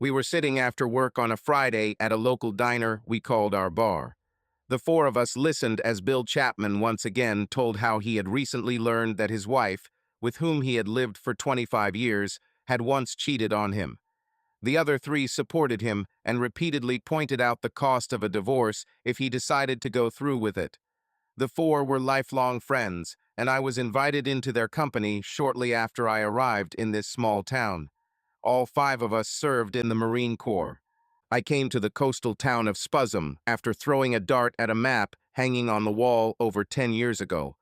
We were sitting after work on a Friday at a local diner we called our bar. The four of us listened as Bill Chapman once again told how he had recently learned that his wife, with whom he had lived for 25 years, had once cheated on him. The other three supported him and repeatedly pointed out the cost of a divorce if he decided to go through with it. The four were lifelong friends, and I was invited into their company shortly after I arrived in this small town. All five of us served in the Marine Corps. I came to the coastal town of Spasm after throwing a dart at a map hanging on the wall over 10 years ago.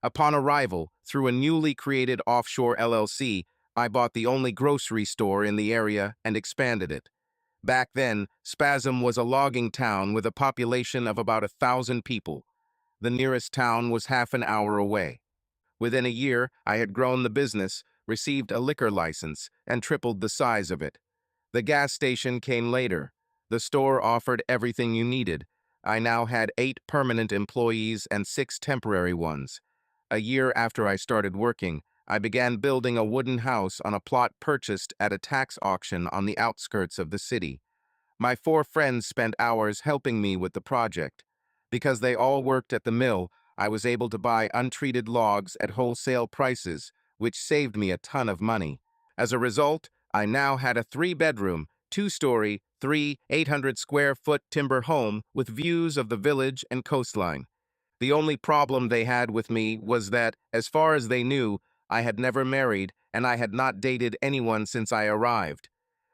Upon arrival, through a newly created offshore LLC, I bought the only grocery store in the area and expanded it. Back then, Spasm was a logging town with a population of about 1,000 people. The nearest town was half an hour away. Within a year, I had grown the business, received a liquor license, and tripled the size of it. The gas station came later. The store offered everything you needed. I now had 8 permanent employees and 6 temporary ones. A year after I started working, I began building a wooden house on a plot purchased at a tax auction on the outskirts of the city. My 4 friends spent hours helping me with the project. Because they all worked at the mill, I was able to buy untreated logs at wholesale prices, which saved me a ton of money. As a result, I now had a 3-bedroom, 2-story, 800-square-foot timber home with views of the village and coastline. The only problem they had with me was that, as far as they knew, I had never married and I had not dated anyone since I arrived.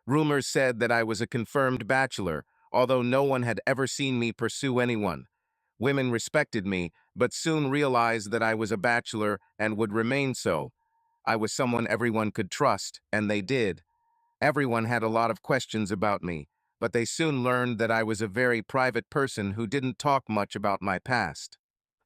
Rumors said that I was a confirmed bachelor, although no one had ever seen me pursue anyone. Women respected me, but soon realized that I was a bachelor and would remain so. I was someone everyone could trust, and they did. Everyone had a lot of questions about me, but they soon learned that I was a very private person who didn't talk much about my past.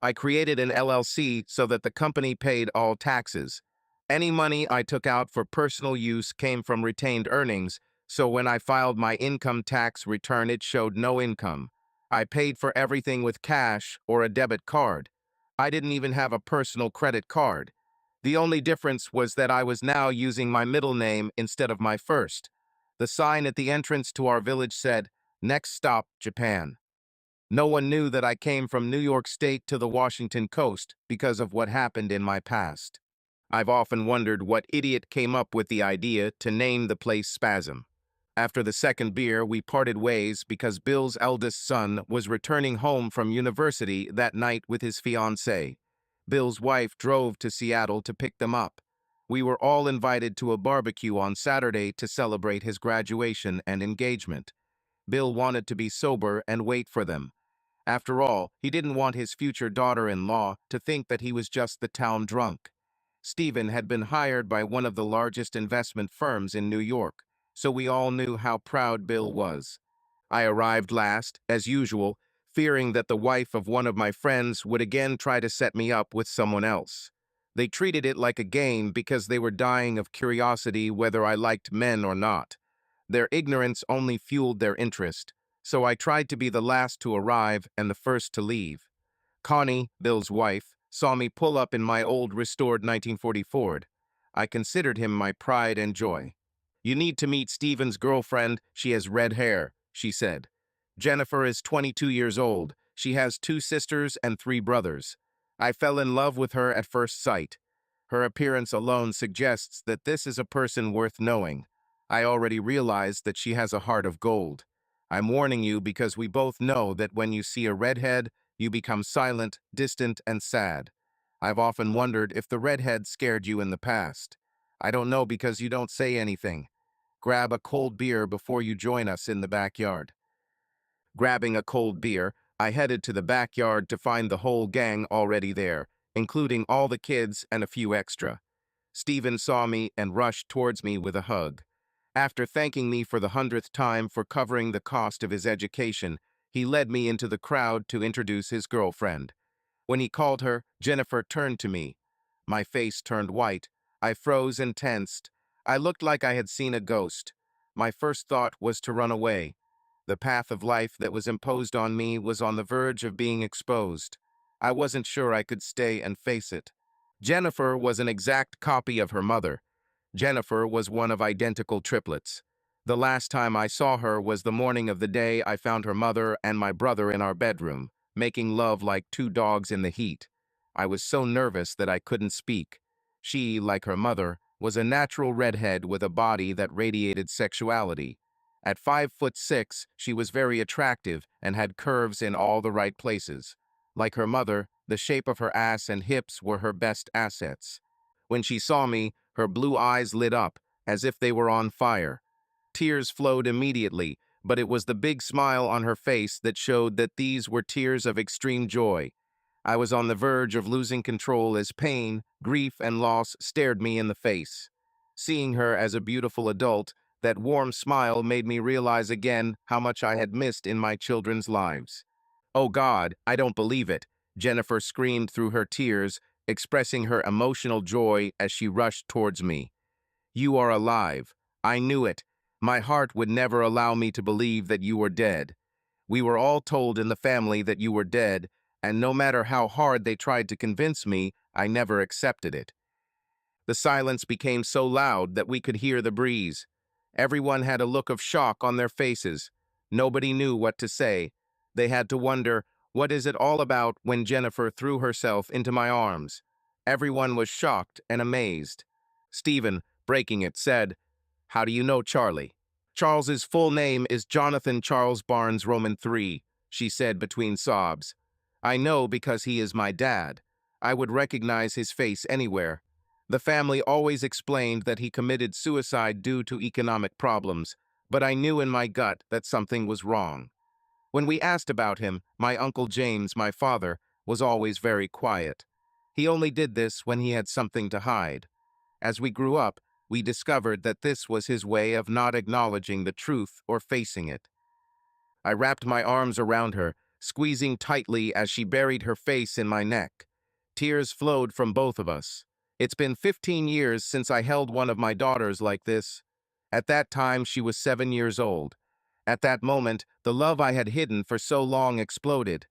I created an LLC so that the company paid all taxes. Any money I took out for personal use came from retained earnings, so when I filed my income tax return, it showed no income. I paid for everything with cash or a debit card. I didn't even have a personal credit card. The only difference was that I was now using my middle name instead of my first. The sign at the entrance to our village said, "Next stop, Japan." No one knew that I came from New York State to the Washington coast because of what happened in my past. I've often wondered what idiot came up with the idea to name the place Spasm. After the second beer, we parted ways because Bill's eldest son was returning home from university that night with his fiancée. Bill's wife drove to Seattle to pick them up. We were all invited to a barbecue on Saturday to celebrate his graduation and engagement. Bill wanted to be sober and wait for them. After all, he didn't want his future daughter-in-law to think that he was just the town drunk. Stephen had been hired by one of the largest investment firms in New York, so we all knew how proud Bill was. I arrived last, as usual, fearing that the wife of one of my friends would again try to set me up with someone else. They treated it like a game because they were dying of curiosity whether I liked men or not. Their ignorance only fueled their interest, so I tried to be the last to arrive and the first to leave. Connie, Bill's wife, saw me pull up in my old restored 1940 Ford. I considered him my pride and joy. "You need to meet Stephen's girlfriend. She has red hair," she said. "Jennifer is 22 years old. She has 2 sisters and 3 brothers. I fell in love with her at first sight. Her appearance alone suggests that this is a person worth knowing. I already realized that she has a heart of gold. I'm warning you because we both know that when you see a redhead, you become silent, distant, and sad. I've often wondered if the redhead scared you in the past. I don't know because you don't say anything. Grab a cold beer before you join us in the backyard." Grabbing a cold beer, I headed to the backyard to find the whole gang already there, including all the kids and a few extra. Stephen saw me and rushed towards me with a hug. After thanking me for the 100th time for covering the cost of his education, he led me into the crowd to introduce his girlfriend. When he called her, Jennifer turned to me. My face turned white. I froze and tensed. I looked like I had seen a ghost. My first thought was to run away. The path of life that was imposed on me was on the verge of being exposed. I wasn't sure I could stay and face it. Jennifer was an exact copy of her mother. Jennifer was one of identical triplets. The last time I saw her was the morning of the day I found her mother and my brother in our bedroom, making love like two dogs in the heat. I was so nervous that I couldn't speak. She, like her mother, was a natural redhead with a body that radiated sexuality. At 5'6", she was very attractive and had curves in all the right places. Like her mother, the shape of her ass and hips were her best assets. When she saw me, her blue eyes lit up, as if they were on fire. Tears flowed immediately, but it was the big smile on her face that showed that these were tears of extreme joy. I was on the verge of losing control as pain, grief, and loss stared me in the face. Seeing her as a beautiful adult, that warm smile made me realize again how much I had missed in my children's lives. "Oh God, I don't believe it," Jennifer screamed through her tears, expressing her emotional joy as she rushed towards me. "You are alive. I knew it. My heart would never allow me to believe that you were dead. We were all told in the family that you were dead, and no matter how hard they tried to convince me, I never accepted it." The silence became so loud that we could hear the breeze. Everyone had a look of shock on their faces. Nobody knew what to say. They had to wonder, what is it all about, when Jennifer threw herself into my arms? Everyone was shocked and amazed. Stephen, breaking it, said, "How do you know Charlie?" "Charles's full name is Jonathan Charles Barnes Roman III," she said between sobs. "I know because he is my dad. I would recognize his face anywhere. The family always explained that he committed suicide due to economic problems, but I knew in my gut that something was wrong. When we asked about him, my Uncle James, my father, was always very quiet. He only did this when he had something to hide. As we grew up, we discovered that this was his way of not acknowledging the truth or facing it. I wrapped my arms around her, squeezing tightly as she buried her face in my neck. Tears flowed from both of us. It's been 15 years since I held one of my daughters like this. At that time, she was 7 years old. At that moment, the love I had hidden for so long exploded.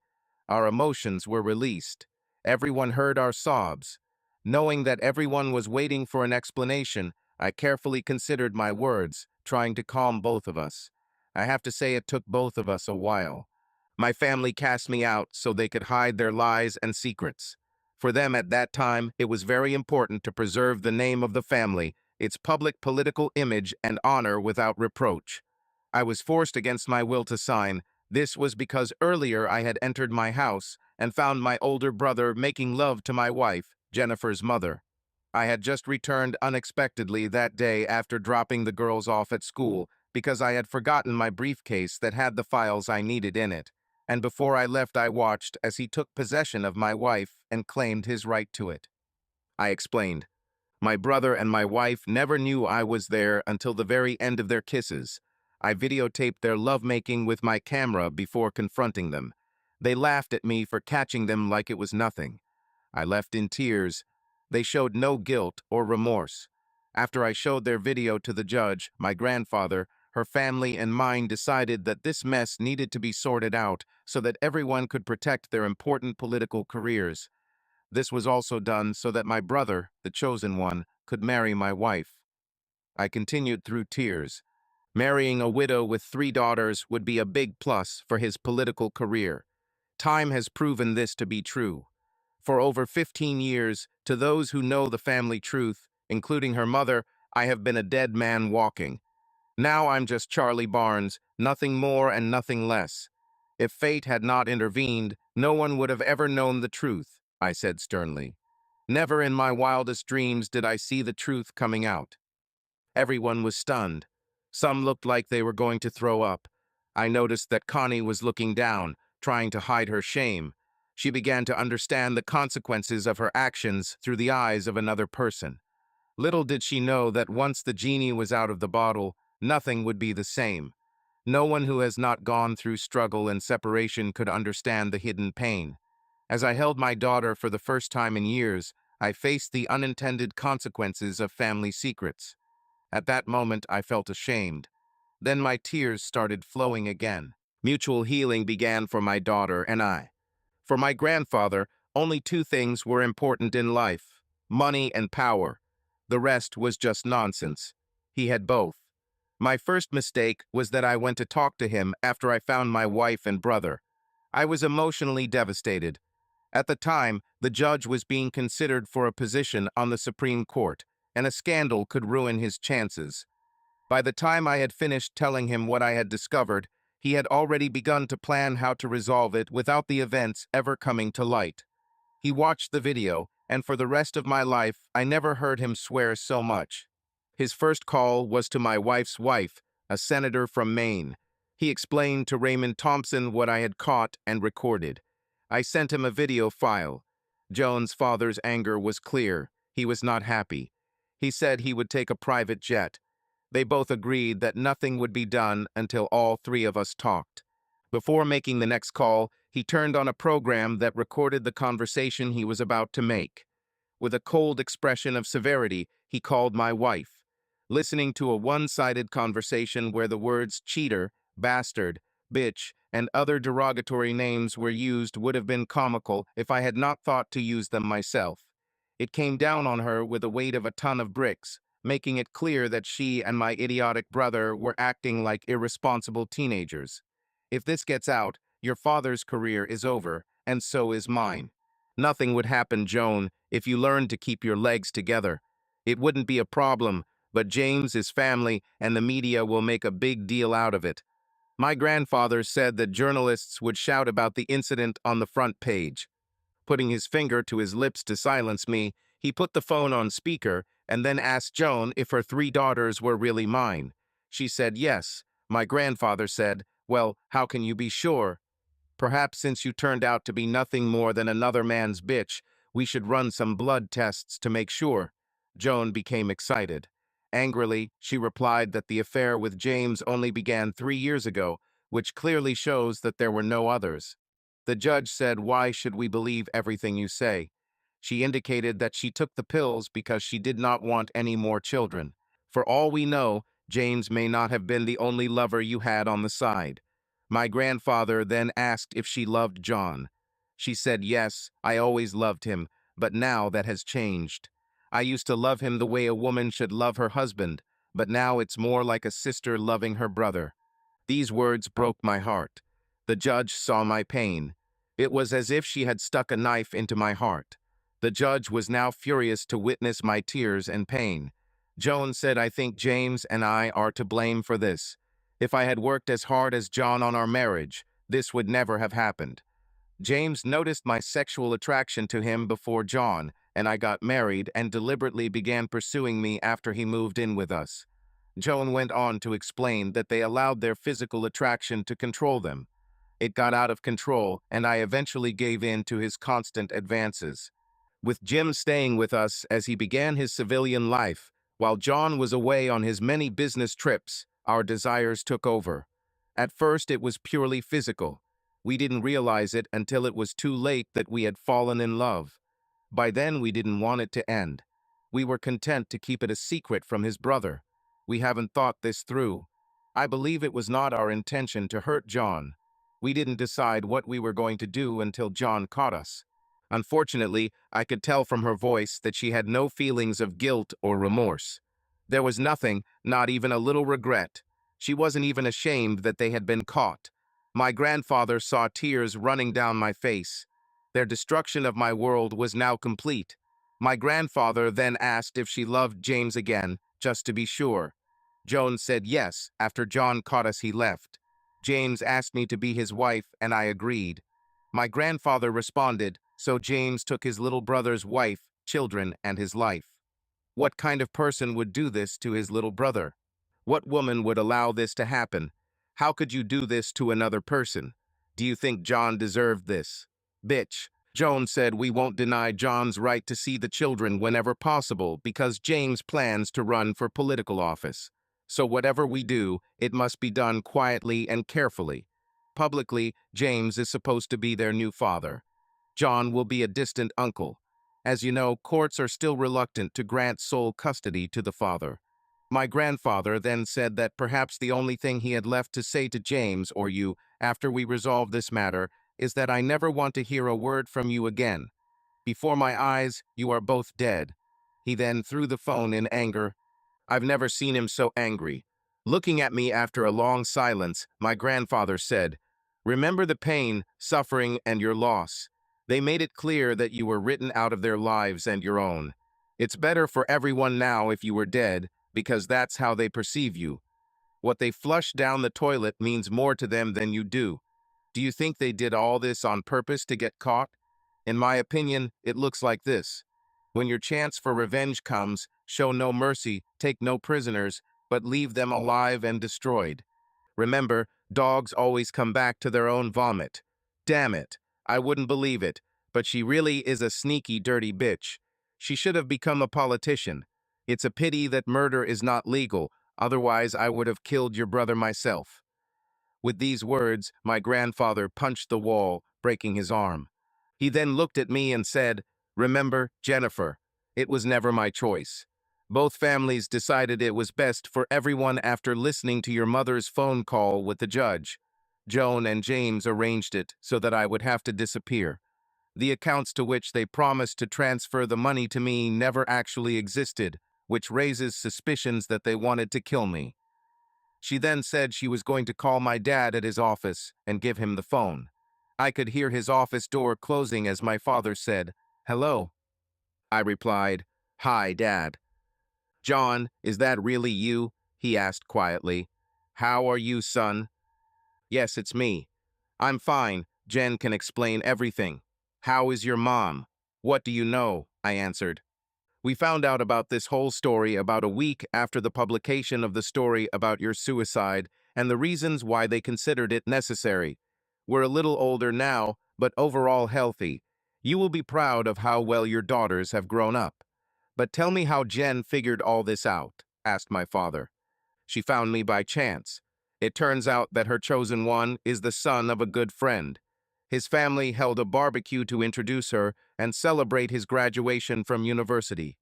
Our emotions were released. Everyone heard our sobs. Knowing that everyone was waiting for an explanation, I carefully considered my words, trying to calm both of us. I have to say it took both of us a while. My family cast me out so they could hide their lies and secrets. For them at that time, it was very important to preserve the name of the family, its public political image and honor without reproach. I was forced against my will to sign. This was because earlier I had entered my house and found my older brother making love to my wife, Jennifer's mother. I had just returned unexpectedly that day after dropping the girls off at school because I had forgotten my briefcase that had the files I needed in it. And before I left, I watched as he took possession of my wife and claimed his right to it. I explained. My brother and my wife never knew I was there until the very end of their kisses. I videotaped their lovemaking with my camera before confronting them. They laughed at me for catching them like it was nothing. I left in tears. They showed no guilt or remorse. After I showed their video to the judge, my grandfather, her family, and mine decided that this mess needed to be sorted out so that everyone could protect their important political careers. This was also done so that my brother, the chosen one, could marry my wife. I continued through tears. Marrying a widow with 3 daughters would be a big plus for his political career. Time has proven this to be true. For over 15 years, to those who know the family truth, including her mother, I have been a dead man walking. Now I'm just Charlie Barnes, nothing more and nothing less. If fate had not intervened, no one would have ever known the truth, I said sternly. Never in my wildest dreams did I see the truth coming out. Everyone was stunned. Some looked like they were going to throw up. I noticed that Connie was looking down, trying to hide her shame. She began to understand the consequences of her actions through the eyes of another person. Little did she know that once the genie was out of the bottle, nothing would be the same. No one who has not gone through struggle and separation could understand the hidden pain. As I held my daughter for the first time in years, I faced the unintended consequences of family secrets. At that moment, I felt ashamed. Then my tears started flowing again. Mutual healing began for my daughter and I. For my grandfather, only 2 things were important in life: money and power. The rest was just nonsense. He had both. My first mistake was that I went to talk to him after I found my wife and brother. I was emotionally devastated. At the time, the judge was being considered for a position on the Supreme Court, and a scandal could ruin his chances. By the time I had finished telling him what I had discovered, he had already begun to plan how to resolve it without the events ever coming to light. He watched the video, and for the rest of my life, I never heard him swear so much. His first call was to my wife's wife, a senator from Maine. He explained to Raymond Thompson what I had caught and recorded. I sent him a video file. Joan's father's anger was clear. He was not happy. He said he would take a private jet. They both agreed that nothing would be done until all three of us talked. Before making the next call, he turned on a program that recorded the conversation he was about to make. With a cold expression of severity, he called my wife. Listening to a one-sided conversation where the words cheater, bastard, bitch, and other derogatory names were used would have been comical if I had not thought to use them myself. It came down on her with the weight of a ton of bricks, making it clear that she and my idiotic brother were acting like irresponsible teenagers. If this gets out, your father's career is over, and so is mine. Nothing would happen, Joan, if you learned to keep your legs together. It wouldn't be a problem, but James, his family, and the media will make a big deal out of it. My grandfather said that journalists would shout about the incident on the front page. Putting his finger to his lips to silence me, he put the phone on speaker and then asked Joan if her three daughters were really mine. She said yes. My grandfather said, "Well, how can you be sure? Perhaps since you turned out to be nothing more than another man's bitch, we should run some blood tests to make sure." Joan became excited. Angrily, she replied that the affair with James only began 3 years ago, which clearly shows that there were no others. The judge said, "Why should we believe everything you say?" She indicated that she took the pills because she did not want any more children. For all we know, James may not have been the only lover you had on the side. My grandfather then asked if she loved John. She said, "Yes, I always loved him, but now that has changed. I used to love him the way a woman should love her husband, but now it's more like a sister loving her brother." These words broke my heart. The judge saw my pain. It was as if she had stuck a knife into my heart. The judge was now furious to witness my tears and pain. Joan said, "I think James and I are to blame for this. If I had worked as hard as John on our marriage, this would never have happened. James noticed my sexual attraction to him before John, and I got married and deliberately began pursuing me after he moved in with us." Joan went on to explain that they allowed their physical attraction to control them. It got out of control, and I eventually gave in to his constant advances. With Jim staying with us as he began his civilian life, while John was away on his many business trips, our desires took over. At first, it was purely physical. We didn't realize it until it was too late that we had fallen in love. By then, we didn't want it to end. We were content to keep it a secret from his brother. We haven't thought this through. I believe it was not our intention to hurt John. We didn't decide what we were going to do until John caught us. Unfortunately, I could tell from her voice that she had no feelings of guilt or remorse. There was nothing, not even a little regret. She wasn't even ashamed that they had been caught. My grandfather saw tears running down my face. Their destruction of my world was now complete. My grandfather then asked if she loved James again, just to be sure. Joan said yes. After John caught us, he left. James asked me to be his wife, and I agreed. My grandfather responded, so James took his little brother's wife, children, and his life. What kind of person would do this to his little brother? What woman would allow this to happen? How could you do this to another person? Do you think John deserved this? Bitch. Joan said we won't deny John's right to see the children whenever possible because James plans to run for political office. So whatever we do, it must be done quietly and carefully. Publicly, James is supposed to be their new father. John will be a distant uncle. As you know, courts are still reluctant to grant sole custody to the father. My grandfather then said that perhaps the only thing he had left to say to James or you after we resolve this matter is that I never want to hear a word from you again. Before my eyes, you are both dead. He then threw the phone in anger. I've never seen him so angry. Looking at me after a long silence, my grandfather said, "Remember the pain, suffering, and your loss. They made it clear that you were written out of their lives and your own. It's better for everyone now if you were dead, because that's how they perceive you. What they flush down the toilet means more to them than you do. Do you think they did all this on purpose to get caught? In my opinion, it looks like this. When your chance for revenge comes, show no mercy, take no prisoners, but leave them alive and destroyed. Remember, dogs always come back to their own vomit. Damn it, I wouldn't believe it, but she really is a sneaky, dirty bitch. She should have become a politician. It's a pity that murder is not legal, otherwise I would have killed your brother myself." With these words, my grandfather punched the wall, breaking his arm. He then looked at me and said, "Remember, Jennifer, it was never my choice. Both families decided it was best for everyone after listening to your mother's phone call with the judge. Joan and James arranged it so that I would have to disappear. The accounts to which they promised to transfer the money to me never actually existed, which raises suspicions that they wanted to kill me." She then said she was going to call my dad at his office and give him the phone. I could hear his office door closing as my father said, "Hello." I replied, "Hi, Dad." "John, is that really you?" he asked quietly. "How are you, son?" "Yes, it's me." "I'm fine. Jen can explain everything." "How is your mom?" "What do you know?" I answered. We found out about this whole story about a week after the publication of the story about your suicide and the reasons why they considered it necessary. We're a little older now, but overall healthy. You will be proud of how well your daughters have grown up. But tell me how Jen figured all this out, asked my father. She found me by chance. It turns out that her chosen one is the son of a good friend. His family held a barbecue to introduce her and celebrate his graduation from university.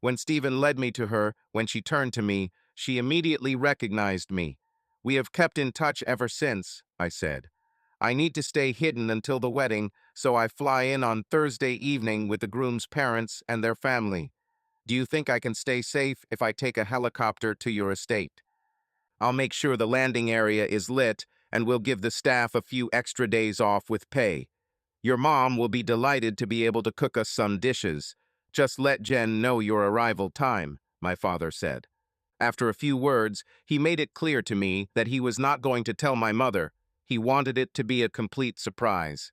When Stephen led me to her, when she turned to me, she immediately recognized me. "We have kept in touch ever since," I said. "I need to stay hidden until the wedding, so I fly in on Thursday evening with the groom's parents and their family. Do you think I can stay safe if I take a helicopter to your estate? I'll make sure the landing area is lit, and we'll give the staff a few extra days off with pay. Your mom will be delighted to be able to cook us some dishes. Just let Jen know your arrival time," my father said. After a few words, he made it clear to me that he was not going to tell my mother. He wanted it to be a complete surprise.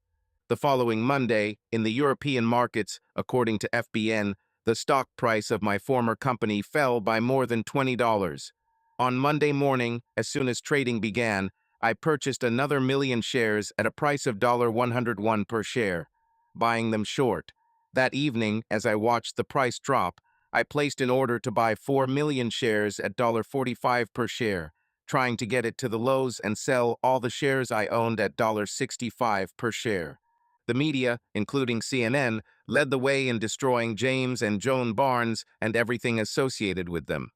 The following Monday, in the European markets, according to FBN, the stock price of my former company fell by more than $20. On Monday morning, as soon as trading began, I purchased another million shares at a price of $101 per share, buying them short. That evening, as I watched the price drop, I placed an order to buy 4 million shares at $45 per share, trying to get it to the lows and sell all the shares I owned at $65 per share. The media, including CNN, led the way in destroying James and Joan Barnes and everything associated with them.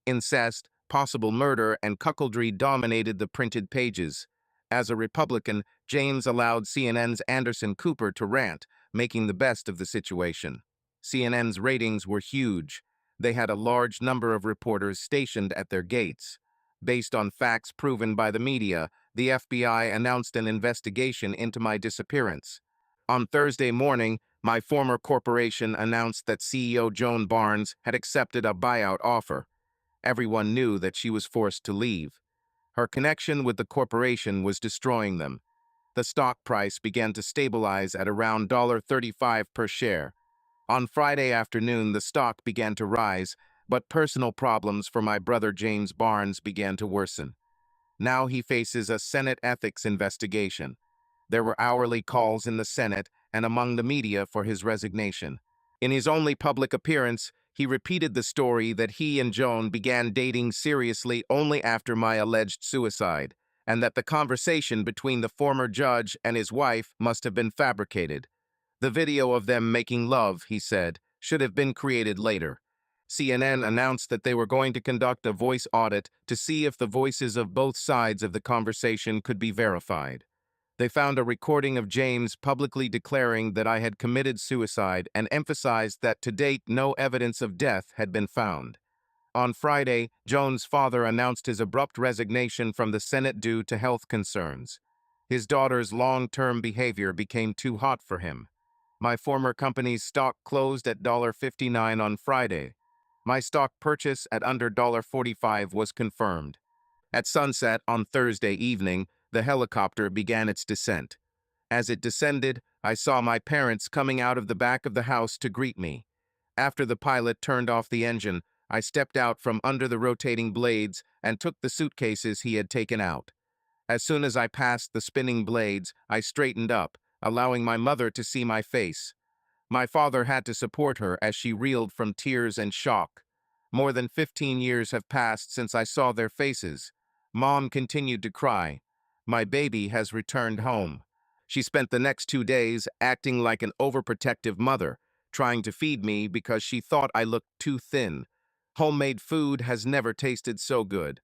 Incest, possible murder, and cuckoldry dominated the printed pages. As a Republican, James allowed CNN's Anderson Cooper to rant, making the best of the situation. CNN's ratings were huge. They had a large number of reporters stationed at their gates. Based on facts proven by the media, the FBI announced an investigation into my disappearance. On Thursday morning, my former corporation announced that CEO Joan Barnes had accepted a buyout offer. Everyone knew that she was forced to leave. Her connection with the corporation was destroying them. The stock price began to stabilize at around $35 per share. On Friday afternoon, the stock began to rise, but personal problems for my brother James Barnes began to worsen. Now he faces a Senate ethics investigation. There were hourly calls in the Senate and among the media for his resignation. In his only public appearance, he repeated the story that he and Joan began dating seriously only after my alleged suicide, and that the conversation between the former judge and his wife must have been fabricated. The video of them making love, he said, should have been created later. CNN announced that they were going to conduct a voice audit to see if the voices of both sides of the conversation could be verified. They found a recording of James publicly declaring that I had committed suicide and emphasized that to date no evidence of death had been found. On Friday, Joan's father announced his abrupt resignation from the Senate due to health concerns. His daughter's long-term behavior became too hot for him. My former company's stock closed at $59 on Friday. My stock purchase at under $45 was confirmed. At sunset on Thursday evening, the helicopter began its descent. As it descended, I saw my parents coming out of the back of the house to greet me. After the pilot turned off the engine, I stepped out from under the rotating blades and took the suitcases he had taken out. As soon as I passed the spinning blades, I straightened up, allowing my mother to see my face. My father had to support her as she reeled from tears and shock. More than 15 years have passed since I saw their faces. Mom continued to cry. My baby has returned home. She spent the next 2 days acting like an overprotective mother, trying to feed me because she thought I looked too thin. Homemade food has never tasted so good.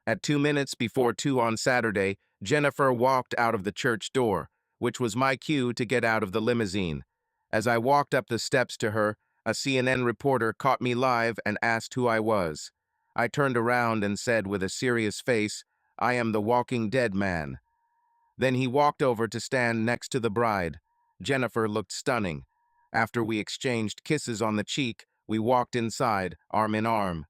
At 2 minutes before 2 on Saturday, Jennifer walked out of the church door, which was my cue to get out of the limousine. As I walked up the steps to her, a CNN reporter caught me live and asked who I was. I turned around and said with a serious face, "I am the Walking Dead man." Then he walked over to stand next to the bride. Jennifer looked stunning. After we exchanged kisses on the cheek, we walked inside, arm in arm.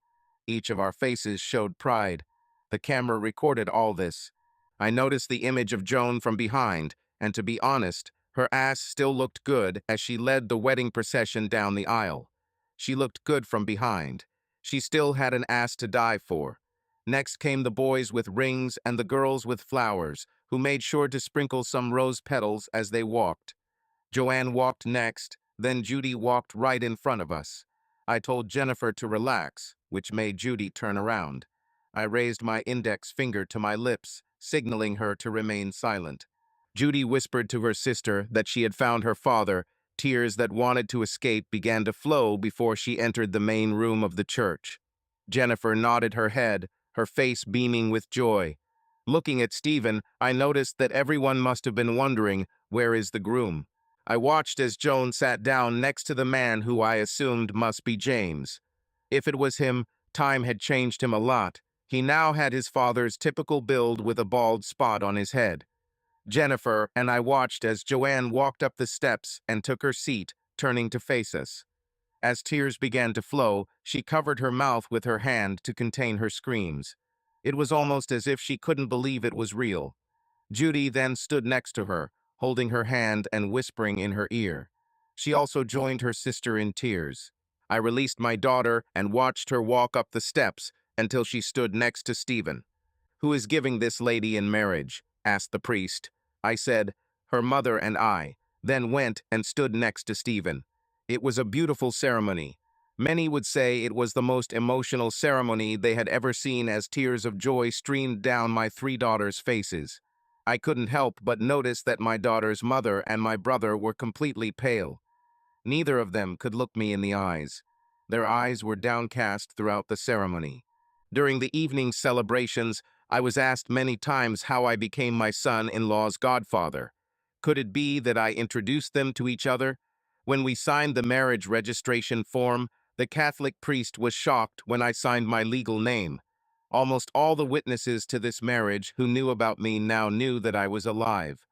Each of our faces showed pride. The camera recorded all this. I noticed the image of Joan from behind, and to be honest, her ass still looked good as she led the wedding procession down the aisle. She looked good from behind. She still had an ass to die for. Next came the boys with rings and the girls with flowers, who made sure to sprinkle some rose petals as they walked. Joanne walked next, then Judy walked right in front of us. I told Jennifer to relax, which made Judy turn around. I raised my index finger to my lips, signaling her to remain silent. Judy whispered to her sister that she had found her father. Tears that wanted to escape began to flow before she entered the main room of the church. Jennifer nodded her head, her face beaming with joy. Looking at Stephen, I noticed that everyone must have been wondering, where is the groom? I watched as Joan sat down next to the man who I assumed must be James. If it was him, time had changed him a lot. He now had his father's typical build with a bald spot on his head. Jennifer and I watched as Joanne walked up the steps and took her seat, turning to face us. As tears began to flow, she covered her mouth with her hand to contain her screams. It was almost as if she couldn't believe it was real. Judy then stood next to her, holding her hand and whispering in her ear. She also joined her sister in tears. I released my daughter and watched her walk up the steps until she stood next to Stephen. "Who is giving this lady in marriage?" asked the priest. I said, "Her mother and I," then went and stood next to Stephen. It was a beautiful ceremony. Many would say it was the most emotional ceremony they had ever seen as tears of joy streamed down my 3 daughters' faces. I couldn't help but notice that my daughter's mother and my brother were completely pale. Neither of them could look me in the eyes. Their eyes were downcast throughout the ceremony. During the evening celebrations, I was asked many times how I became my son-in-law's godfather. Could it be that I introduced them to each other? When we signed the marriage registration form, the Catholic priest was shocked when I signed my legal name. Almost all the witnesses to this marriage who knew about me now knew that I was alive.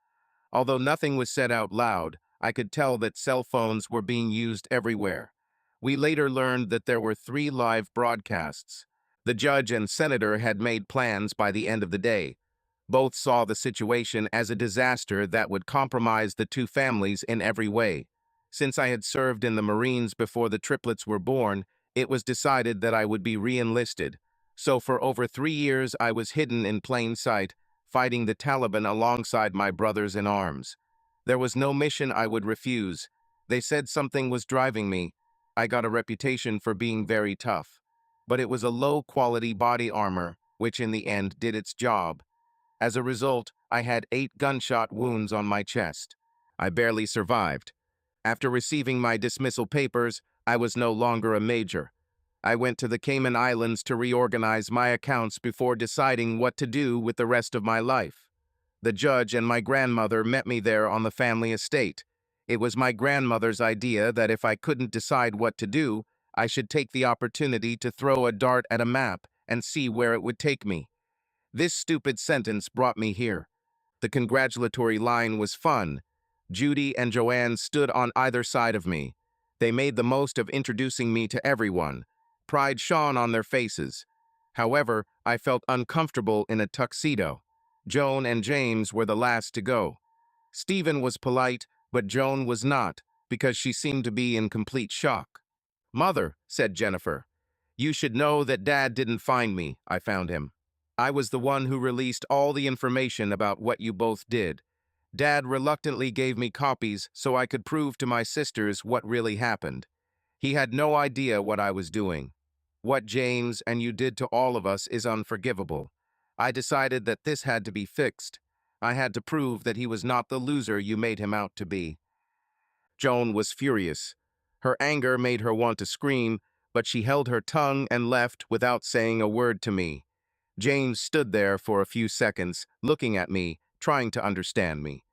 Although nothing was said out loud, I could tell that cell phones were being used everywhere. We later learned that there were 3 live broadcasts. The judge and senator had made plans by the end of the day. Both saw the situation as a disaster that would compromise the 2 families in every way. Since I had served in the Marines before the triplets were born, it was decided that I would be re-enlisted. So for over 3 years I was hidden in plain sight, fighting the Taliban alongside my brothers in arms. There was no mission I would refuse. They said something was driving me. I got a reputation for being very tough. But it was a low-quality body armor, which in the end did its job. As a result, I had 8 gunshot wounds on my chest. I barely survived. After receiving my dismissal papers, I was no longer a major. I went to the Cayman Islands to reorganize my accounts before deciding what to do with the rest of my life. The judge and my grandmother met me there on the family estate. It was my grandmother's idea that if I couldn't decide what to do, I should take the opportunity to throw a dart at a map and see where it would take me. This stupid sentence brought me here. The congratulatory line was fun. Judy and Joanne stood on either side of me. They made the most of introducing me to everyone. Pride shone on their faces. However, I felt uncomfortable in a tuxedo. Joan and James were the last to go. Stephen was polite, but Joan was not, because she seemed to be in complete shock. "Mother," said Jennifer, "you should know that Dad didn't find me, I found him. I was the one who released all the information about what you both did. Dad reluctantly gave me copies so I could prove to my sisters what really happened. He had no idea what I was doing. What James and you did to all of us is unforgivable. I decided that this had to be fixed. I had to prove that he was not the loser you made him out to be." Joan was furious. Her anger made her want to scream, but she held her tongue and left without saying a word to me. James stood there for a few seconds, looking at me, trying to understand me.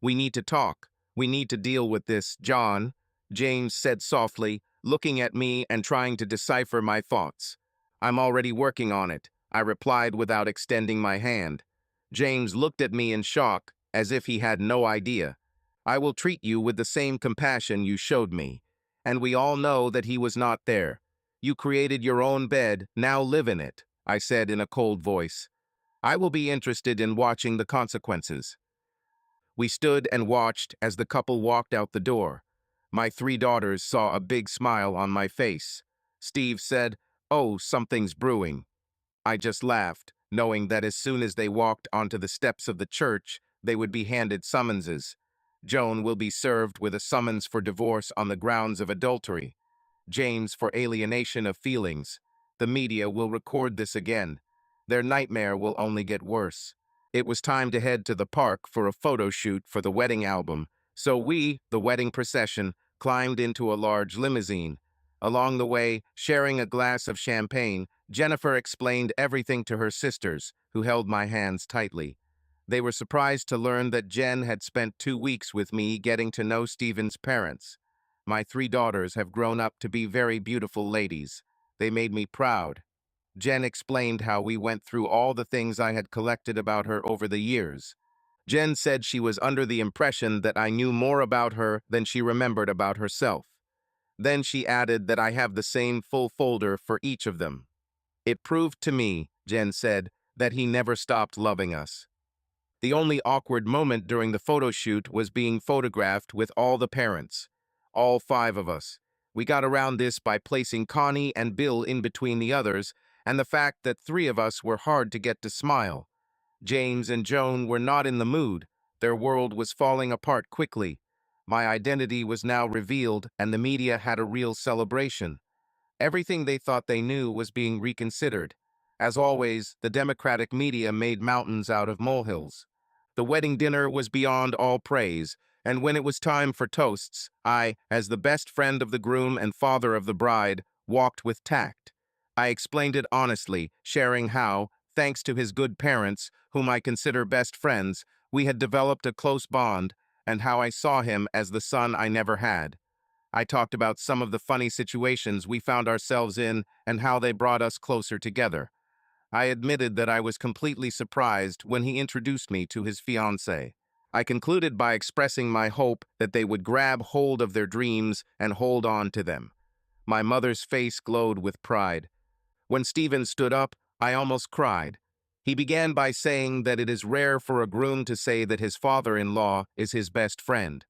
"We need to talk. We need to deal with this, John," James said softly, looking at me and trying to decipher my thoughts. "I'm already working on it," I replied without extending my hand. James looked at me in shock, as if he had no idea. "I will treat you with the same compassion you showed me. And we all know that he was not there. You created your own bed, now live in it," I said in a cold voice. "I will be interested in watching the consequences." We stood and watched as the couple walked out the door. My three daughters saw a big smile on my face. Steve said, "Oh, something's brewing." I just laughed, knowing that as soon as they walked onto the steps of the church, they would be handed summonses. Joan will be served with a summons for divorce on the grounds of adultery. James for alienation of feelings. The media will record this again. Their nightmare will only get worse. It was time to head to the park for a photo shoot for the wedding album, so we, the wedding procession, climbed into a large limousine. Along the way, sharing a glass of champagne, Jennifer explained everything to her sisters, who held my hands tightly. They were surprised to learn that Jen had spent 2 weeks with me getting to know Stephen's parents. My three daughters have grown up to be very beautiful ladies. They made me proud. Jen explained how we went through all the things I had collected about her over the years. Jen said she was under the impression that I knew more about her than she remembered about herself. Then she added that I have the same full folder for each of them. "It proved to me," Jen said, "that he never stopped loving us." The only awkward moment during the photo shoot was being photographed with all the parents. All five of us. We got around this by placing Connie and Bill in between the others, and the fact that three of us were hard to get to smile. James and Joan were not in the mood. Their world was falling apart quickly. My identity was now revealed, and the media had a real celebration. Everything they thought they knew was being reconsidered. As always, the Democratic media made mountains out of molehills. The wedding dinner was beyond all praise, and when it was time for toasts, I, as the best friend of the groom and father of the bride, walked with tact. I explained it honestly, sharing how, thanks to his good parents, whom I consider best friends, we had developed a close bond, and how I saw him as the son I never had. I talked about some of the funny situations we found ourselves in and how they brought us closer together. I admitted that I was completely surprised when he introduced me to his fiancée. I concluded by expressing my hope that they would grab hold of their dreams and hold on to them. My mother's face glowed with pride. When Stephen stood up, I almost cried. He began by saying that it is rare for a groom to say that his father-in-law is his best friend.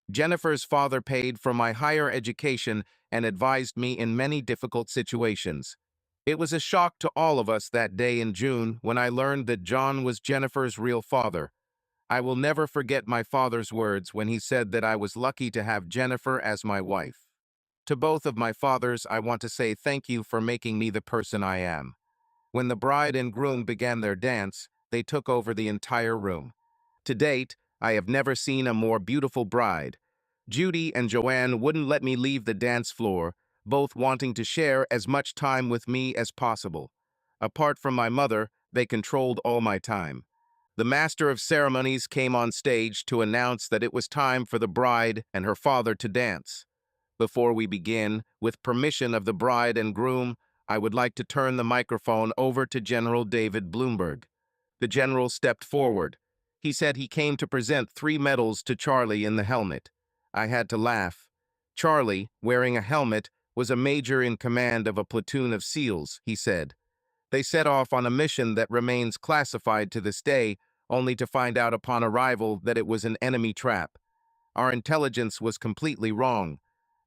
Jennifer's father paid for my higher education and advised me in many difficult situations. It was a shock to all of us that day in June when I learned that John was Jennifer's real father. I will never forget my father's words when he said that I was lucky to have Jennifer as my wife. To both of my fathers, I want to say thank you for making me the person I am. When the bride and groom began their dance, they took over the entire room. To date, I have never seen a more beautiful bride. Judy and Joanne wouldn't let me leave the dance floor, both wanting to share as much time with me as possible. Apart from my mother, they controlled all my time. The master of ceremonies came on stage to announce that it was time for the bride and her father to dance. Before we begin, with permission of the bride and groom, I would like to turn the microphone over to General David Bloomberg. The general stepped forward. He said he came to present 3 medals to Charlie in the helmet. I had to laugh. Charlie, wearing a helmet, was a major in command of a platoon of SEALs, he said. They set off on a mission that remains classified to this day, only to find out upon arrival that it was an enemy trap. Our intelligence was completely wrong.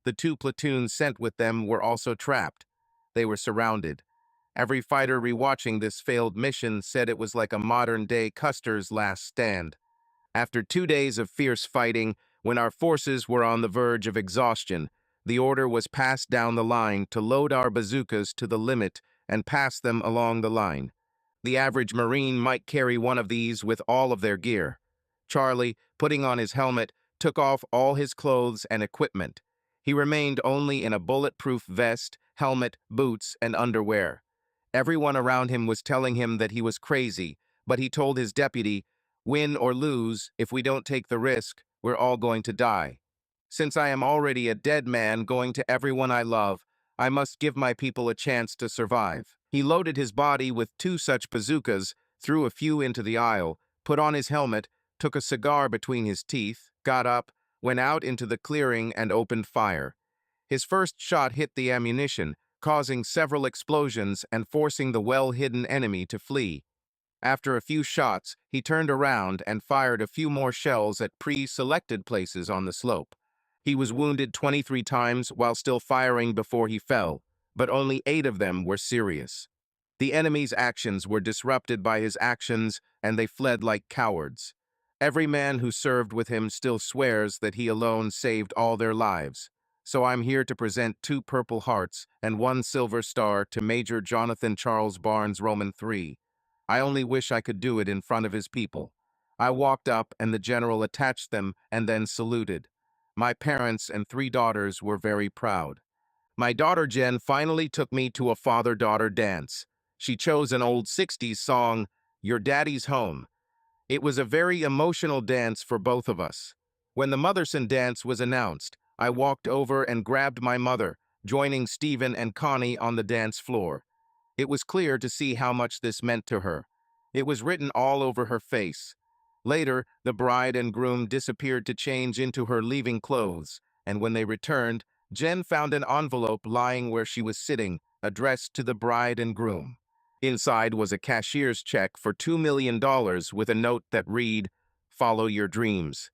The 2 platoons sent with them were also trapped. They were surrounded. Every fighter rewatching this failed mission said it was like a modern-day Custer's last stand. After 2 days of fierce fighting, when our forces were on the verge of exhaustion, the order was passed down the line to load our bazookas to the limit and pass them along the line. The average Marine might carry one of these with all of their gear. Charlie, putting on his helmet, took off all his clothes and equipment. He remained only in a bulletproof vest, helmet, boots, and underwear. Everyone around him was telling him that he was crazy, but he told his deputy, "Win or lose, if we don't take the risk, we're all going to die. Since I am already a dead man going to everyone I love, I must give my people a chance to survive." He loaded his body with 2 such bazookas, threw a few into the aisle, put on his helmet, took a cigar between his teeth, got up, went out into the clearing and opened fire. His first shot hit the ammunition, causing several explosions and forcing the well-hidden enemy to flee. After a few shots, he turned around and fired a few more shells at pre-selected places on the slope. He was wounded 23 times while still firing before he fell, but only 8 of them were serious. The enemy's actions were disrupted by his actions, and they fled like cowards. Every man who served with him still swears that he alone saved all their lives. So I'm here to present 2 Purple Hearts and 1 Silver Star to Major Jonathan Charles Barnes, Roman 3. I only wish I could do it in front of his people. I walked up and the general attached them and then saluted. My parents and 3 daughters were very proud. My daughter Jen finally took me to a father-daughter dance. She chose an old 60s song, "Your Daddy's Home." It was a very emotional dance for both of us. When the Motherson dance was announced, I walked over and grabbed my mother, joining Stephen and Connie on the dance floor. It was clear to see how much this meant to her. It was written all over her face. Later, the bride and groom disappeared to change into her leaving clothes, and when they returned, Jen found an envelope lying where she was sitting, addressed to the bride and groom. Inside was a cashier's check for $2 million with a note that read, "Follow your dreams."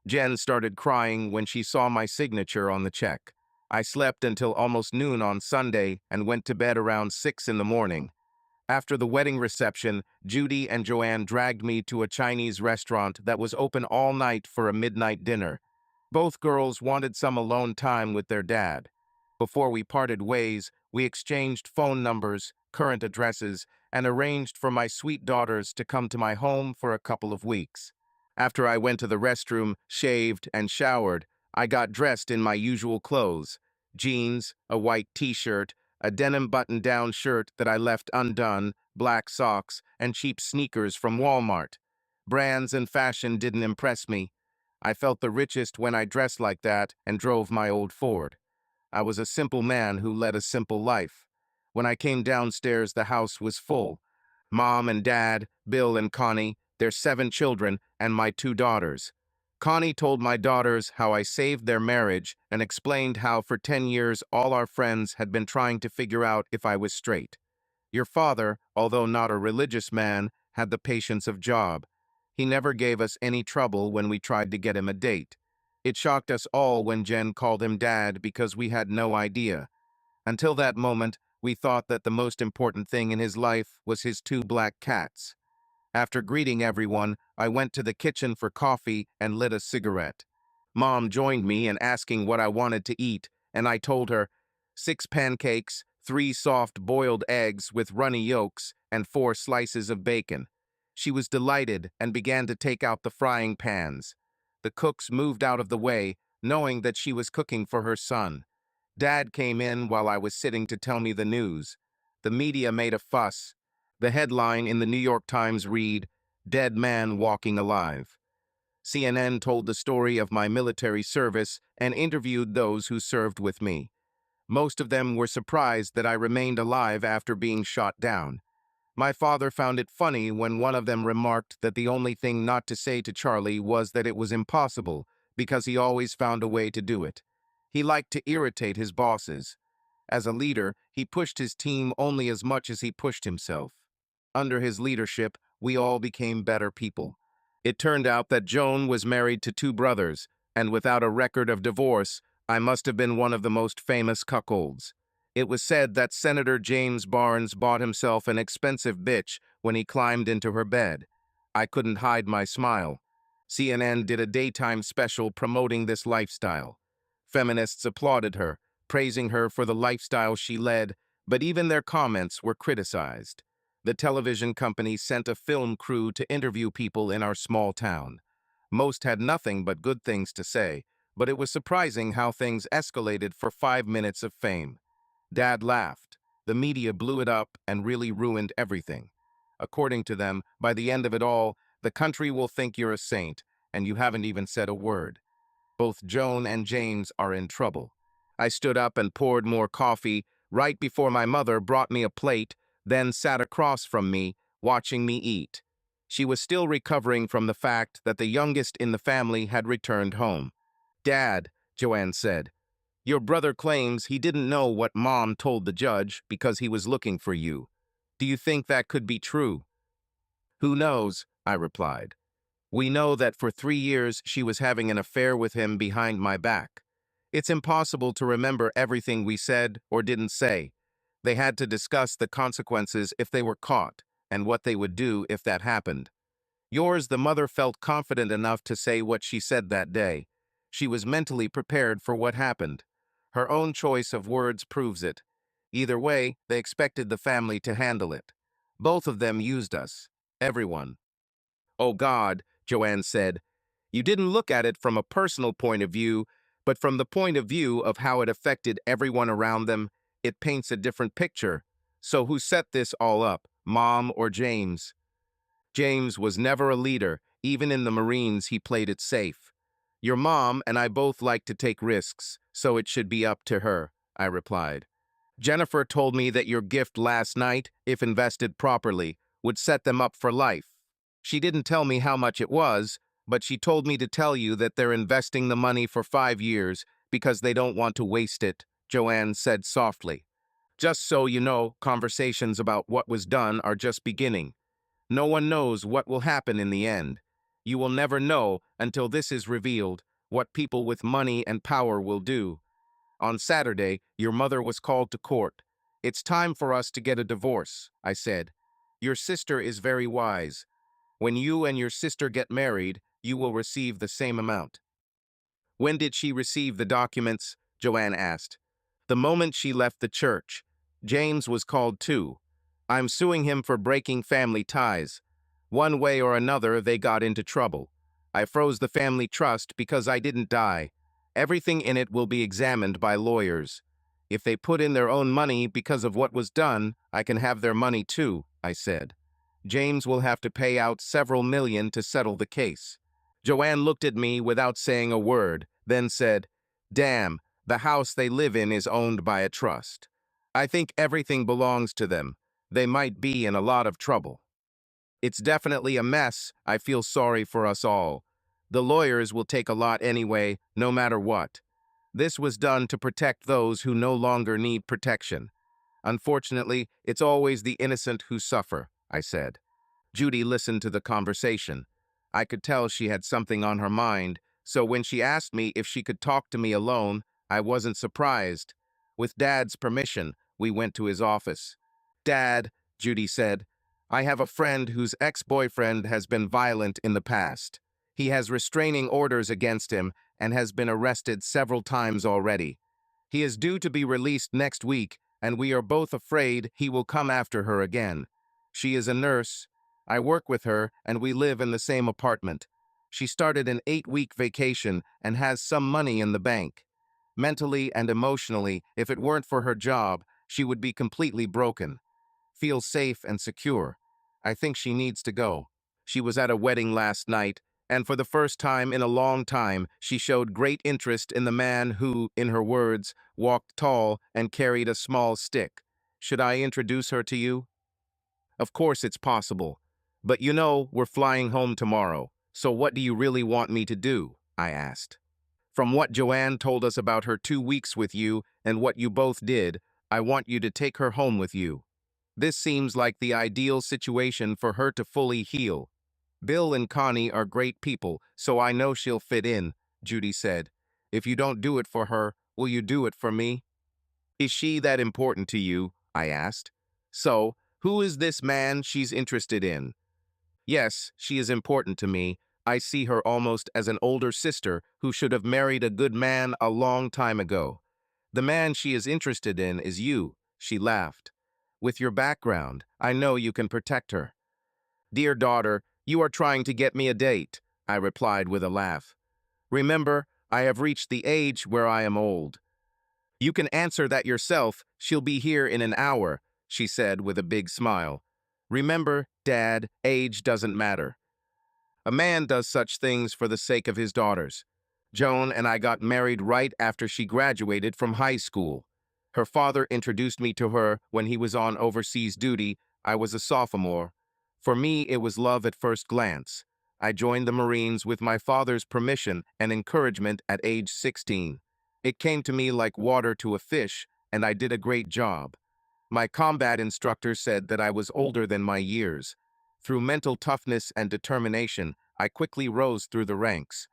Jen started crying when she saw my signature on the check. I slept until almost noon on Sunday and went to bed around 6 in the morning. After the wedding reception, Judy and Joanne dragged me to a Chinese restaurant that was open all night for a midnight dinner. Both girls wanted some alone time with their dad. Before we parted ways, we exchanged phone numbers, current addresses, and arranged for my sweet daughters to come to my home for a couple of weeks. After I went to the restroom, shaved, and showered, I got dressed in my usual clothes: jeans, a white t-shirt, a denim button-down shirt that I left undone, black socks, and cheap sneakers from Walmart. Brands and fashion didn't impress me. I felt the richest when I dressed like that and drove my old Ford. I was a simple man who led a simple life. When I came downstairs, the house was full. Mom and Dad, Bill and Connie, their 7 children, and my 2 daughters. Connie told my daughters how I saved their marriage and explained how for 10 years all our friends had been trying to figure out if I was straight. Your father, although not a religious man, had the patience of Job. He never gave us any trouble when we tried to get him a date. It shocked us all when Jen called him Dad because we had no idea. Until that moment, we thought that the most important thing in his life was his 2 black cats. After greeting everyone, I went to the kitchen for coffee and lit a cigarette. Mom joined me in asking what I wanted to eat, and I told her 6 pancakes, 3 soft boiled eggs with runny yolks, and 4 slices of bacon. She was delighted and began to take out the frying pans. The cooks moved out of the way, knowing that she was cooking for her son. Dad came in while I was sitting to tell me the news. The media made a fuss. The headline in the New York Times read, "Dead Man Walking Alive." CNN told the story of my military service and interviewed those who served with me. Most of them were surprised that I remained alive after being shot down. My father found it funny when one of them remarked that the only thing not to say to Charlie was that it was impossible, because he always found a way to do it. He liked to irritate his bosses. As a leader, he pushed his team only as much as he pushed himself. Under his leadership, we all became better people. It turned out that Joan was married to two brothers, and without a record of divorce, I must have been one of the most famous cuckolds. It was said that Senator James Barnes bought himself an expensive bitch when he climbed into her bed. I couldn't hide my smile. CNN did a daytime special promoting this lifestyle. Feminists applauded her, praising her for the lifestyle she led, but even their comments were criticized. The television company sent a film crew to interview people in our small town. Most had nothing but good things to say, but it was surprising how things escalated for 5 minutes of fame. Dad laughed. The media blew it up and really ruined everything. According to them, by the end of it all, the country will think you're a saint, and you haven't even said a word. Both Joan and James are in trouble. I stood up and poured more coffee right before my mother brought me a plate, then sat across from me, watching me eat. She was still recovering from the fact that the youngest in the family had returned home. "Dad," Joanne said, "your brother claims he didn't know what Mom told the judge because he was looking for you. Do you think that could be true?" "Who knows?" I replied. "We know that for 3 years she was having an affair with him behind my back. It's impossible to remember everything we said or didn't say. They had to discuss the consequences if they were caught, and what they would do if that happened. Yours, the mother, felt confident enough to say what she said that day. She was mentally prepared for what happened. Her own choice of words proves it. Either way, they expected the family to handle it. Both of them used us. Everyone." "Oh God," Joanne said, "you didn't look at it from a personal point of view, but from the point of view of how it affected everyone around them. It paints a different picture. So who set this all up, Mom or James?" "James was never a leader. Even in the Marines, he played it safe. Your mom and I both like to take risks, so it should be up to her," I replied. "Jennifer told me that your gift last night, if invested properly, would set them up for life. She didn't tell me how much it was, but she told me to tell you that they're investing the money for 5 years because they don't want to waste it," Joanne said softly. "Just so you know, conversations about what was done are just beginning. No one knows what will happen in the end. You will never know until this is revealed, what people with money and power will do. On Saturday, your mother was called to court. It's time for us to get a divorce," I said. "Your sister is very wise. When you and your sister get married, you will receive the same amount." "When did she receive the documents?" Joanne asked. "The moment she left the church. James was called too. I'm suing him for breaking family ties. One way or another, they got into trouble. I froze the family trust because I didn't die. Everything in it will be examined by lawyers. If they put in their own money because of what was done, I can have their money too," I said. "James will have to pay out several million to settle the case." Joanne looked at me without saying a word, then said, "Damn, the house they live in is owned by a trust. I think everything belongs to them. They might be in a lot of trouble." "It's definitely a mess. I feel sorry for us all. The lawyers will take a lot anyway, no matter what. This was done to protect those who no longer need protection. Unfortunately, it's always the innocent who suffer," I said. Judy listened to the conversation. I could tell she had something on her mind, so when she asked me if she could talk to me alone, I wasn't surprised. With Dad's permission, we went to his office. "Dad," Judy said, "I have a friend whose ex-boyfriend has been violent in the past. He has restraining orders against him and has been arrested several times already. He is due to be released next week, and we are both afraid he will come after her again. She is a nurse. I work with her, and we live in the same apartment. She started an 8-week vacation and has some money in the bank. Mentally and emotionally, if it weren't for her job, she would be completely broken. Feels safe and secure. I think she needs to go. She was at a wedding last night, And for the first time in a long time, she showed great interest in the man who, in her words, walked tall and carried a small stick. Should I introduce her to you? Of course it's possible. But you know, we're flying home tomorrow. So what do you really want me to do? I asked. From what Joanne told us about her 2 weeks with you and what you both did, I want you to take her home with you. This seems like the ideal situation for her to fully heal. Bill and Connie are great people, so I know she'll fit in, Judy said. If you don't do it for her, will you do it for me? Is she that important to you? I asked. So, who is this man she's interested in? Yes, she is important to me. I see her almost as an older sister who should have married a good man a long time ago. The man she is interested in is you, she laughed. With your background, I know you can protect her. Dear daughter, you are trying to get me a date, I replied with a laugh. Remember, I have reached the age where I am old. You can answer that yourself, she'll be here in an hour, she said with a big smile. Remember, Dad, age doesn't matter. A man does such things for the sake of his daughters. Joan and I got married right after she graduated from high school. Her father introduced me to her when he was on overseas duty. I was a sophomore. For me, it was love at first glance. I joined the Marines with my father's permission and encouragement at age 16. It came to me like water to a fish, and I did a great job. My combat instructor said that I was older than my years. Through mental toughness and determination, I quickly rose through the ranks.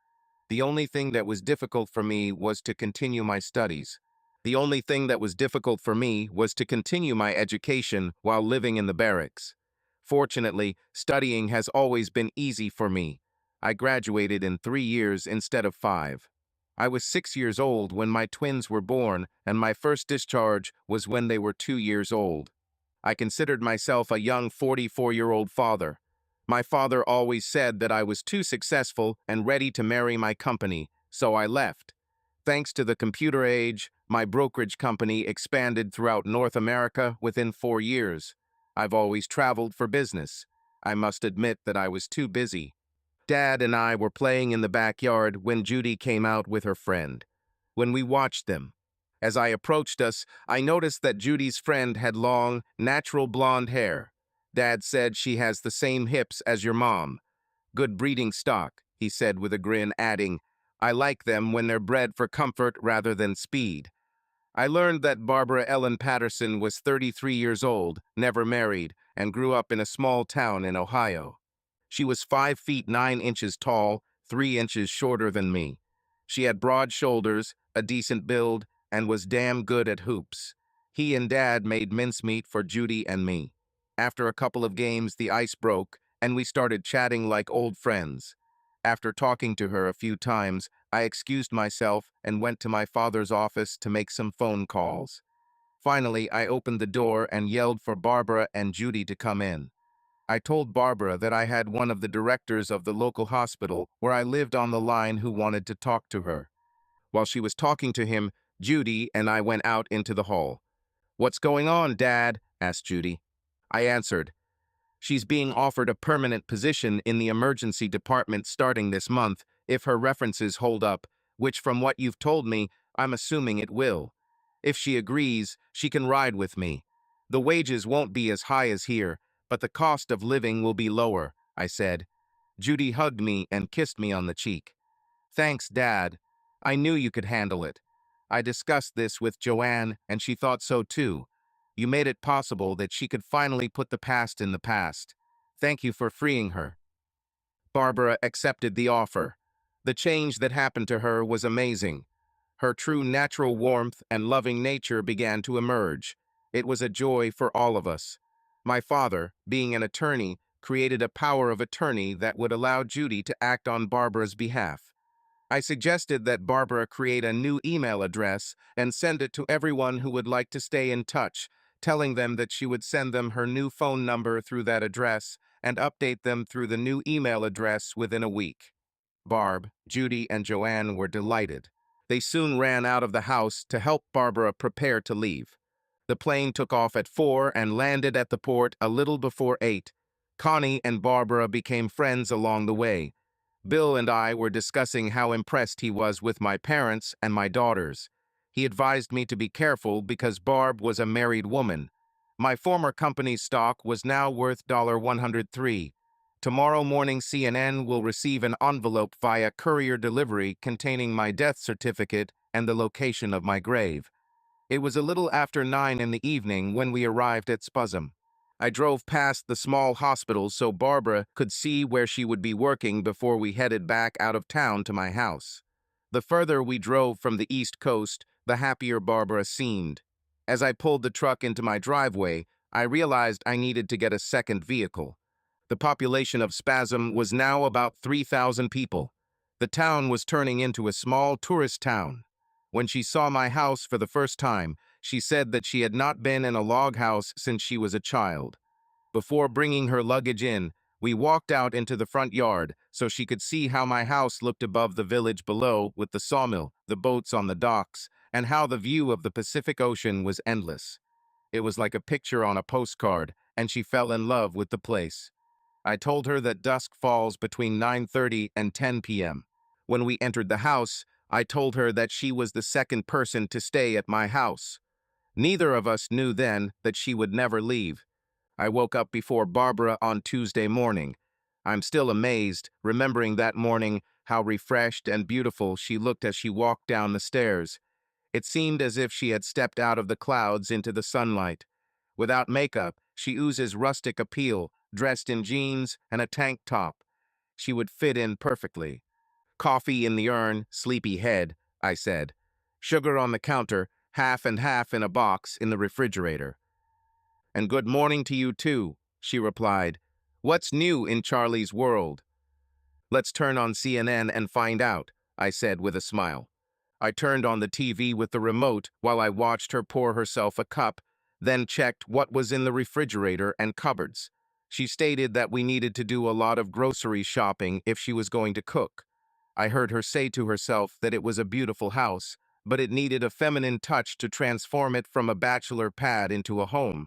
The only thing that was difficult for me was to continue my studies. The only thing that was difficult for me was to continue my education while living in the barracks. Fortunately, studying has always been easy for me. I graduated in 3 years instead of 5. I was 6 years old when my twins were born, and my first discharge was when they were 2 years old. I considered myself a young 44-year-old father. My father always said that I was too successful and ready to marry my company, so I left. Thanks to the computer age, my brokerage company expanded throughout North America within 4 years. I've always traveled for business. I must admit that I was too busy. Dad and I were playing in the backyard when Judy came out with her friend. When we watched them, as I approached us, I noticed that Judy's friend had long, natural blonde hair. Dad said she has the same hips as your mom. Good breeding stock, he said with a grin, adding, I like them when they're bred for comfort rather than speed. I learned that Barbara Ellen Patterson was 33 years old, never married, and grew up in a small town in Ohio. She was 5 feet 9 inches tall, 3 inches shorter than me. She had broad shoulders, a decent build, and was damn good at hoops. He and Dad made mincemeat for Judy and me. After a couple of games, the ice broke, and we started chatting like old friends. After talking to her a few times, I excused myself and went to my father's office to make some phone calls. Finally, I opened the door and yelled for Barbara and Judy to come in. I told Barbara that I had one of the directors of the local hospital where I lived on the line who wanted to talk to her. While she was talking to him, Judy and I went out into the hall. "What's going on, Dad?" asked Judy. I answered, "She's being offered a permanent position in the emergency department starting this month if her references hold up, which from what you've told me, I'm assuming it will. If she agrees, she can ride with me. The wages won't be as high as here, but the cost of living will be lower," I said. Judy hugged me and kissed me on the cheek. "Thanks, Dad. I knew you could handle it. I discussed this with Joanne, and she thought so too. You made it possible that she could finally put the past in the past. Thank you for freeing her." Barbara accepted the offer. The change that happened to her was amazing. Her true natural warmth and loving nature began to emerge. It was a joy for all of us. My father, being an attorney, created a power of attorney that would allow Judy to act on Barbara's behalf. I suggested that Barbara create a new email address and send it to everyone who would like to stay in touch, telling them that she would send them her new phone number through that address and update them through the new email address within a week. Barb, Judy, and Joanne were delighted. They soon ran out of the house to help Barbara prepare to leave. The plane took off at 4 and landed at the port a little before 8. Connie and Barbara became friends along the way. Bill and I were discussing how impressed he was with my parents and my daughters. He advised me to be careful because Barb was a married woman. My former company's stock was now worth $103. Tomorrow morning, CNN will receive an envelope via courier delivery containing my death certificate and the location of my grave. It was a little after 9 in the evening when we arrived at Spasm. I drove past the small hospital so Barbara could see where she would be working before we headed back out of town to my house. The further we drove from the East Coast, the happier Barbara seemed. As I pulled the truck into my driveway, I realized I needed to get a second vehicle. The population of Spasm was now about 3,000 people. The town was turning into a small tourist town. When she saw my house for the first time, she said that she had not been in a log house since she was a child. Before bringing her luggage in, we walked out into the front yard so she could see how my house looked above the village below with the sawmill, the boats on the docks, and how the view of the Pacific Ocean was endless. It was like a picture on a postcard, and she fell in love with the place. I told her that dusk falls between 9:30 and 10 p.m. When we entered the house, I told her that she was the second person to stay at my house. Neither of us knew then that she would never leave. I woke up before Barbara on Tuesday morning. I'm still amazed, remembering that morning, how refreshed and beautiful she looked as she walked down the stairs. It seemed as if she had stepped out of the clouds into the sunlight. Without makeup, she oozes rustic appeal, dressed in jeans and a tank top. She would fit in perfectly. Coffee in the urn, sleepy head, I said. Sugar on the counter, half and half in a box in the refrigerator. And good morning to you too, she replied. What's new in Charlie's world? Let's turn on CNN and find out, I said with a smile. I turned on the TV with the remote while I watched her pour herself a cup, then checked what was in the refrigerator and cupboards. She stated that we needed to do a lot of grocery shopping if she was going to cook. I heard her say to herself that it was a beautiful house, but it needed a feminine touch to transform it from a bachelor pad into a home.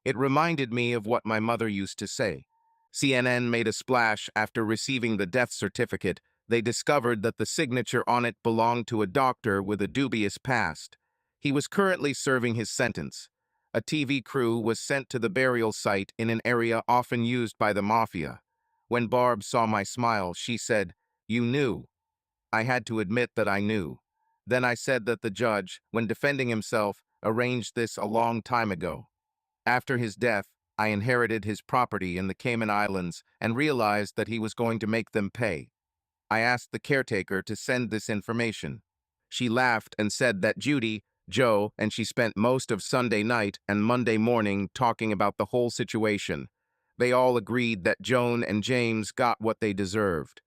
It reminded me of what my mother used to say. CNN made a splash after receiving the death certificate. They discovered that the signature on it belonged to a doctor with a dubious past. He was currently serving his sentence. A TV crew was sent to the burial site in an area often used by the mafia. When Barb saw my smile, she said, "You knew." I had to admit that I knew. Then I said that the judge, when defending himself, arranged this a long time ago. After his death, I inherited his property in the Cayman Islands and realized that he was going to make them pay. I asked the caretaker to send this information. She laughed and said that Judy, Joe, and she spent most of Sunday night and Monday morning talking about the whole situation. They all agreed that Joan and James got what they deserved.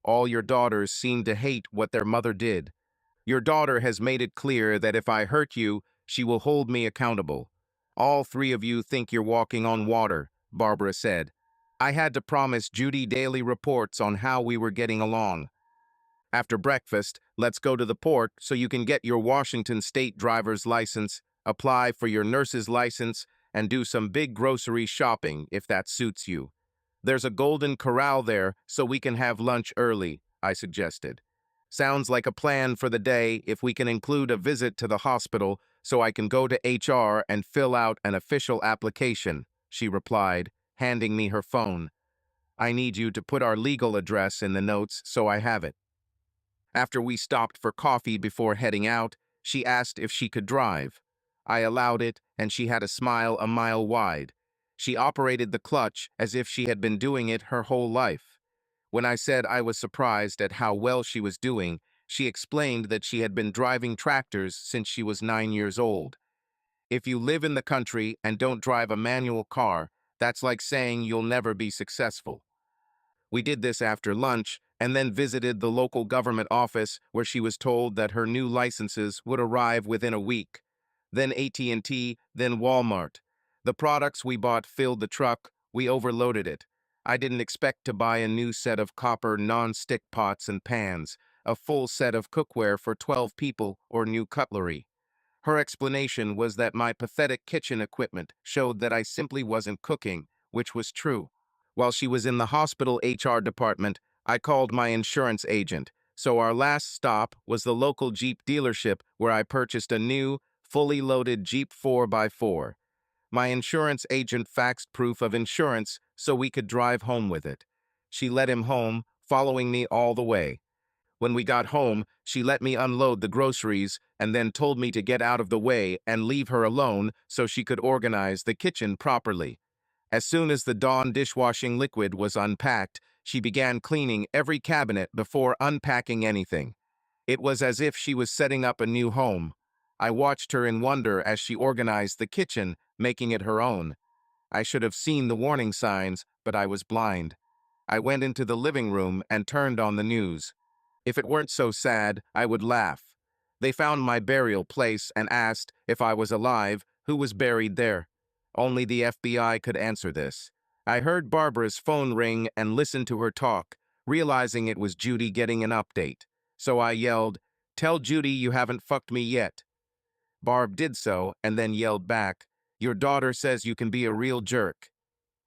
All your daughters seem to hate what their mother did. Your daughter has made it clear that if I hurt you, she will hold me accountable. All three of you think you're walking on water, Barbara said. I had to promise Judy daily reports on how we were getting along. After breakfast, let's go to the port so you can get your Washington state driver's license, apply for your nurse's license, and do some big grocery shopping if that suits you. There's a Golden Corral there so we can have lunch early, I suggested. Sounds like a plan for the day if we can include a visit to the hospital so I can go to HR and fill out an official application, she replied, handing me her phone. I need you to put our legal address in the notes so I have it. After we stopped for coffee before heading out, she asked if she could drive. I allowed it, and she had a smile a mile wide. She operated the clutch as if she had been doing it her whole life. When I said I was surprised at how well she was doing, she explained that she had been driving tractors since she was 9 years old. If you live in the country and don't drive a manual car, that's like saying you'll never be successful. We did this after lunch and then visited the local government office where she was told that her new licenses would arrive within a week. Then AT&T, then Walmart. The products we bought filled the truck, we overloaded it. I didn't expect to buy a new set of copper non-stick pots and pans, a full set of cookware for 12 people, or new cutlery. Her explanation was that my pathetic kitchen equipment showed that I simply wasn't cooking, which was true. While she was in the hospital HR department, I called my insurance agent, so our last stop was the local Jeep dealership where I purchased a new, fully loaded Jeep 4x4. My insurance agent faxed proof of insurance so we could drive home with it. She led him home, following me all the way. When we got home, she let me unload the groceries and then told me to get out of the way and leave her alone so she could organize the kitchen properly. As soon as the Dawn dishwashing liquid was unpacked, she began cleaning every cabinet before unpacking anything. It was as if she was setting up a new home. I watched her in wonder as she organized the kitchen, making it her own. I should have seen the warning signs, but I was blind. I went into the living room and turned on the news. If it weren't so sad, I would laugh. They found my burial place and asked if I was alive, who was buried there. Only the FBI could answer this. I heard Barbara's phone ring and listened to her talk, realizing it was Judy getting an update. So I yelled, "Tell Judy you haven't fucked me yet." Barb did so and then yelled back, "Your daughter says you can be a real jerk."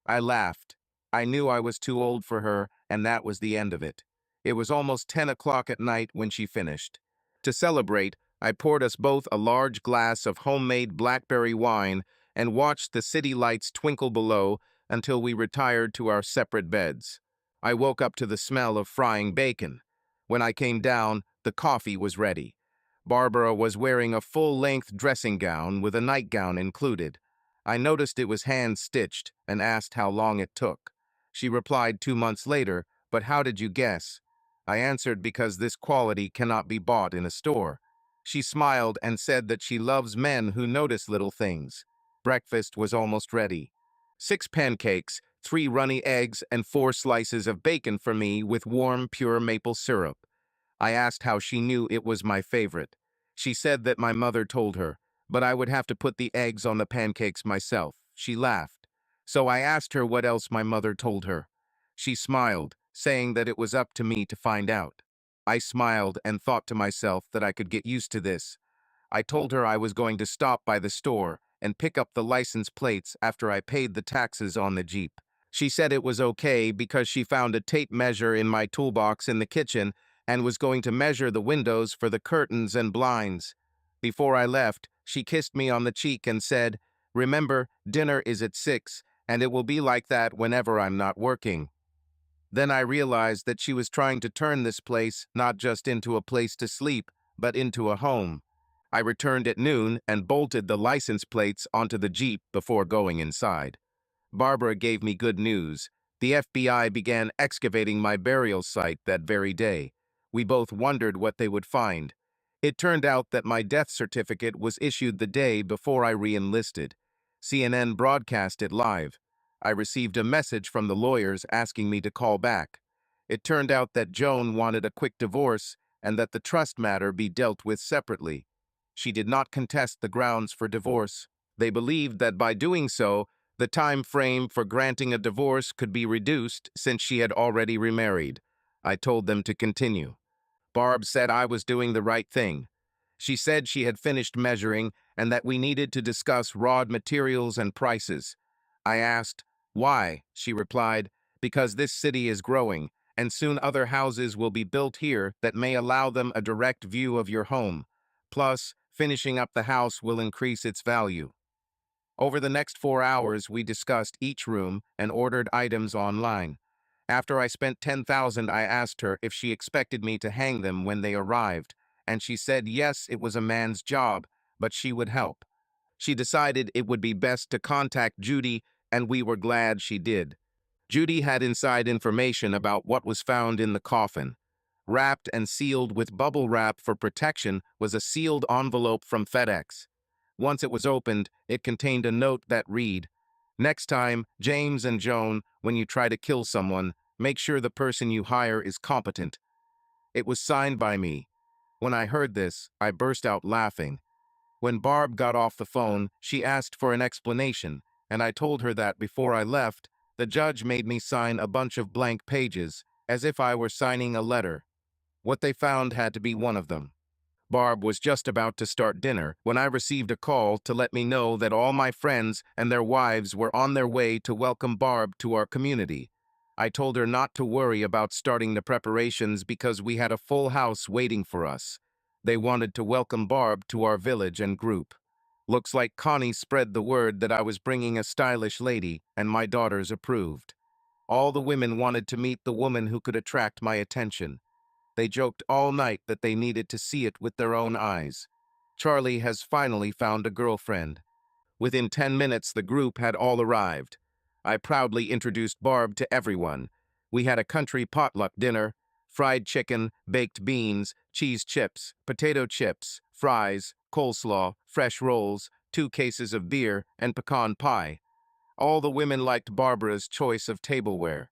I laughed. I knew I was too old for her, and that was the end of it. It was almost 10 o'clock at night when she finished. To celebrate, I poured us both a large glass of homemade blackberry wine and watched the city lights twinkle below until we retired to our separate beds. I woke up to the smell of frying bacon. When I came down, the coffee was ready. Barbara was wearing a full-length dressing gown with a nightgown included. I noticed it was hand-stitched and asked how long it took. She replied 2 months later, "But how did you guess?" I answered because this quality cannot be bought in a store. She smiled and said that she loves men who notice little things. Breakfast was almost ready. 6 pancakes, 3 runny eggs, and 4 slices of bacon for me with warm, pure maple syrup. I asked how she knew it was my favorite. She said that my mother told her, but I would have to put the eggs on the pancakes myself. She laughed. So I asked her what else my mother told her. She smiled, saying that it was up to me to find out. I smiled and thought to myself that I could get used to this. I told her I was going to stop by the store and pick up the license plates after I paid the taxes on the Jeep. She said it was okay because she found a tape measure in my toolbox in the kitchen and was going to measure the windows for the curtains and blinds. Before I left, she kissed me on the cheek and said, "Remember, dinner is at 6, and it will be like that whenever I'm not working." Then I realized that she was trying to turn this place not just into a place to sleep, but into a home. I returned at noon and bolted the license plates onto the Jeep before going inside. Barbara gave me good news. The FBI began excavating my burial site that very day. We both wondered what they would find. It turned out that my death certificate was issued the day before I re-enlisted. CNN broadcast it live. I received a message from the lawyers asking me to call back. It turned out that Joan wanted a quick divorce and that the trust matter be dealt with separately. She did not contest the grounds for divorce. They believed that by doing so, the time frame for granting a divorce could be reduced since she had already remarried. I told them to continue. Barb said I was doing the right thing. She said she had finished measuring and that we needed to discuss raw materials and prices. I asked, "Why?" She replied, "Because this city is growing, and soon other houses will be built here that may allow them a direct view of your home. Plus, finishing up the house will increase its value." Over the next 4 hours, we discussed each room and ordered items online. After I spent 10,000, I asked her if she expected me to hang them when they arrived, and she said yes, it was a man's job, but she would help. She decided it would be best to contact Judy, and we were glad she did. Judy had inside information about what was found in the coffin. Wrapped and sealed with bubble wrap for protection was a sealed envelope from FedEx. Once it was opened, it contained a note that read, "Next time, James and Joan, when you try to kill someone, make sure the person you hire is competent." It was signed by me. When I heard this, I burst out laughing. When Barb got off the phone, she asked for an explanation, and I told her that before I left, the judge made me sign a bunch of blank pages, as if I were signing a letter. What they found had to be one of them. Barb was just about to start dinner when I received a call to let me know that all my friends and their wives were on their way to welcome Barb to our community. I told her not to worry about starting the preparations because we had a full house waiting for us. They wanted to welcome Barb to our village and group. Looks like Connie spread the word that I was bringing a stylish lady, and my daughters approved. All the women wanted to meet the woman who could attract my attention. They joked all night that they needed to see it with their own eyes. Charlie has finally found a girlfriend. Within 10 minutes, the group had all arrived. I proudly introduced Barb to everyone. We had a country potluck dinner: fried chicken, baked beans, cheese chips, potato chips, fries, coleslaw, fresh rolls, 2 cases of beer, and pecan pie. All the women liked Barbara's choice of tableware.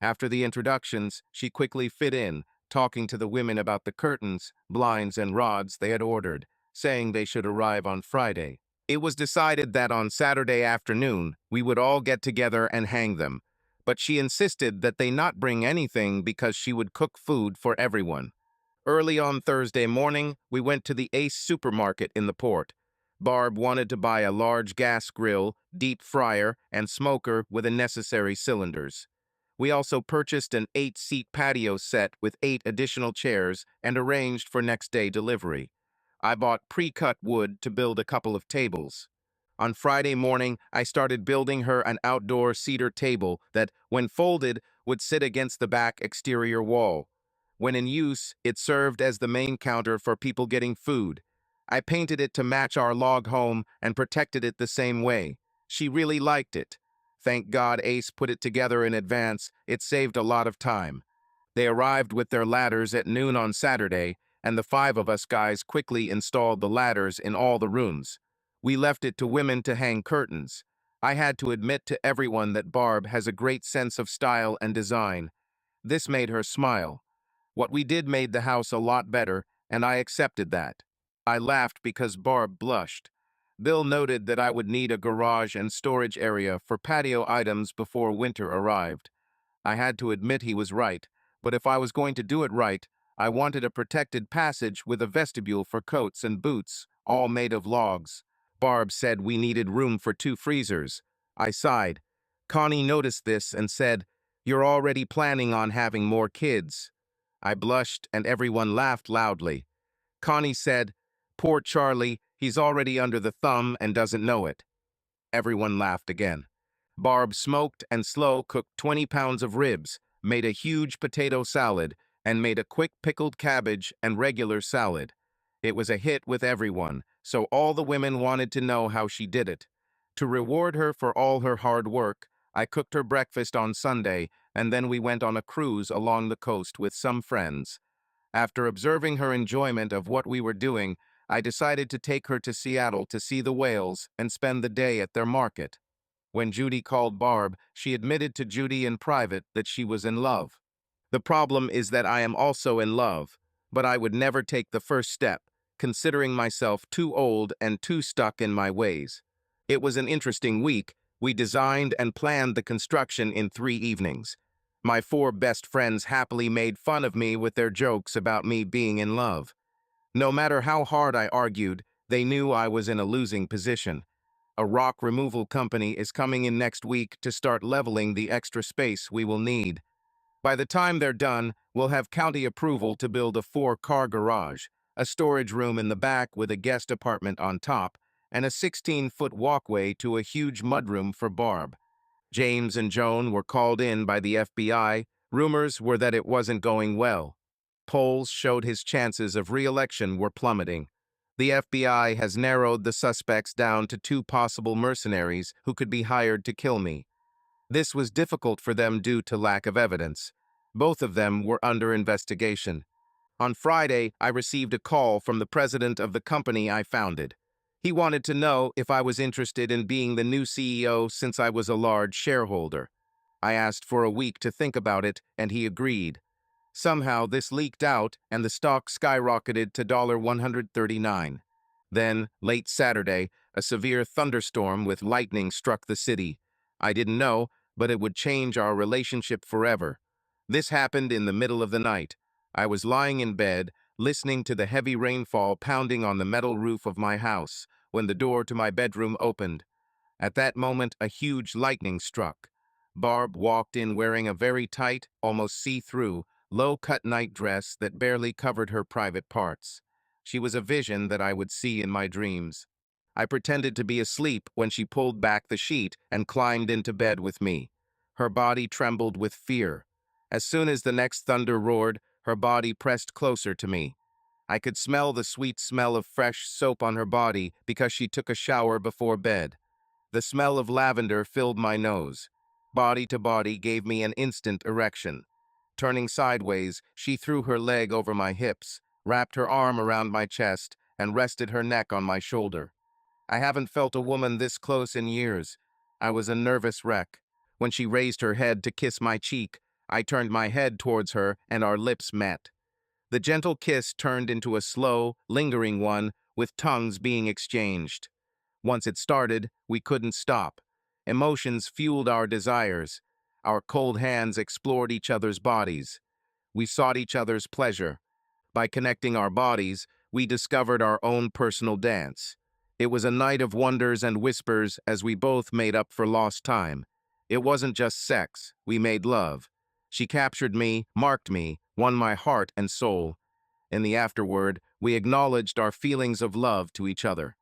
After the introductions, she quickly fit in, talking to the women about the curtains, blinds, and rods they had ordered, saying they should arrive on Friday. It was decided that on Saturday afternoon, we would all get together and hang them, but she insisted that they not bring anything because she would cook food for everyone. Early on Thursday morning, we went to the Ace supermarket in the port. Barb wanted to buy a large gas grill, deep fryer, and smoker with the necessary cylinders. We also purchased an 8-seat patio set with 8 additional chairs and arranged for next-day delivery. I bought pre-cut wood to build a couple of tables. On Friday morning, I started building her an outdoor cedar table that, when folded, would sit against the back exterior wall. When in use, it served as the main counter for people getting food. I painted it to match our log home and protected it the same way. She really liked it. Thank God Ace put it together in advance. It saved a lot of time. They arrived with their ladders at noon on Saturday, and the 5 of us guys quickly installed the ladders in all the rooms. We left it to women to hang curtains. I had to admit to everyone that Barb has a great sense of style and design. This made her smile. What we did made the house a lot better, and I accepted that. I laughed because Barb blushed. Bill noted that I would need a garage and storage area for patio items before winter arrived. I had to admit he was right, but if I was going to do it right, I wanted a protected passage with a vestibule for coats and boots, all made of logs. Barb said we needed room for 2 freezers. I sighed. Connie noticed this and said, "You're already planning on having more kids." I blushed and everyone laughed loudly. Connie said, "Poor Charlie, he's already under the thumb and doesn't know it." Everyone laughed again. Barb smoked and slow-cooked 20 pounds of ribs, made a huge potato salad, and made a quick pickled cabbage and regular salad. It was a hit with everyone, so all the women wanted to know how she did it. To reward her for all her hard work, I cooked her breakfast on Sunday, and then we went on a cruise along the coast with some friends. After observing her enjoyment of what we were doing, I decided to take her to Seattle to see the whales and spend the day at their market. When Judy called Barb, she admitted to Judy in private that she was in love. The problem is that I am also in love, but I would never take the first step, considering myself too old and too stuck in my ways. It was an interesting week. We designed and planned the construction in 3 evenings. My 4 best friends happily made fun of me with their jokes about me being in love. No matter how hard I argued, they knew I was in a losing position. A rock removal company is coming in next week to start leveling the extra space we will need. By the time they're done, we'll have county approval to build a 4-car garage, a storage room in the back with a guest apartment on top, and a 16-foot walkway to a huge mudroom for Barb. James and Joan were called in by the FBI. Rumors were that it wasn't going well. Polls showed his chances of re-election were plummeting. The FBI has narrowed the suspects down to 2 possible mercenaries who could be hired to kill me. This was difficult for them due to lack of evidence. Both of them were under investigation. On Friday, I received a call from the president of the company I founded. He wanted to know if I was interested in being the new CEO since I was a large shareholder. I asked for a week to think about it, and he agreed. Somehow, this leaked out, and the stock skyrocketed to $139. Then, late Saturday, a severe thunderstorm with lightning struck the city. I didn't know, but it would change our relationship forever. This happened in the middle of the night. I was lying in bed, listening to the heavy rainfall pounding on the metal roof of my house, when the door to my bedroom opened. At that moment, a huge lightning struck. Barb walked in wearing a very tight, almost see-through, low-cut night dress that barely covered her private parts. She was a vision that I would see in my dreams. I pretended to be asleep when she pulled back the sheet and climbed into bed with me. Her body trembled with fear. As soon as the next thunder roared, her body pressed closer to me. I could smell the sweet smell of fresh soap on her body because she took a shower before bed. The smell of lavender filled my nose. Body to body gave me an instant erection. Turning sideways, she threw her leg over my hips, wrapped her arm around my chest, and rested her neck on my shoulder. I haven't felt a woman this close in years. I was a nervous wreck. When she raised her head to kiss my cheek, I turned my head towards her and our lips met. The gentle kiss turned into a slow, lingering one, with tongues being exchanged. Once it started, we couldn't stop. Emotions fueled our desires. Our cold hands explored each other's bodies. We sought each other's pleasure. By connecting our bodies, we discovered our own personal dance. It was a night of wonders and whispers as we both made up for lost time. It wasn't just sex, we made love. She captured me, marked me, won my heart and soul. In the afterward, we acknowledged our feelings of love to each other.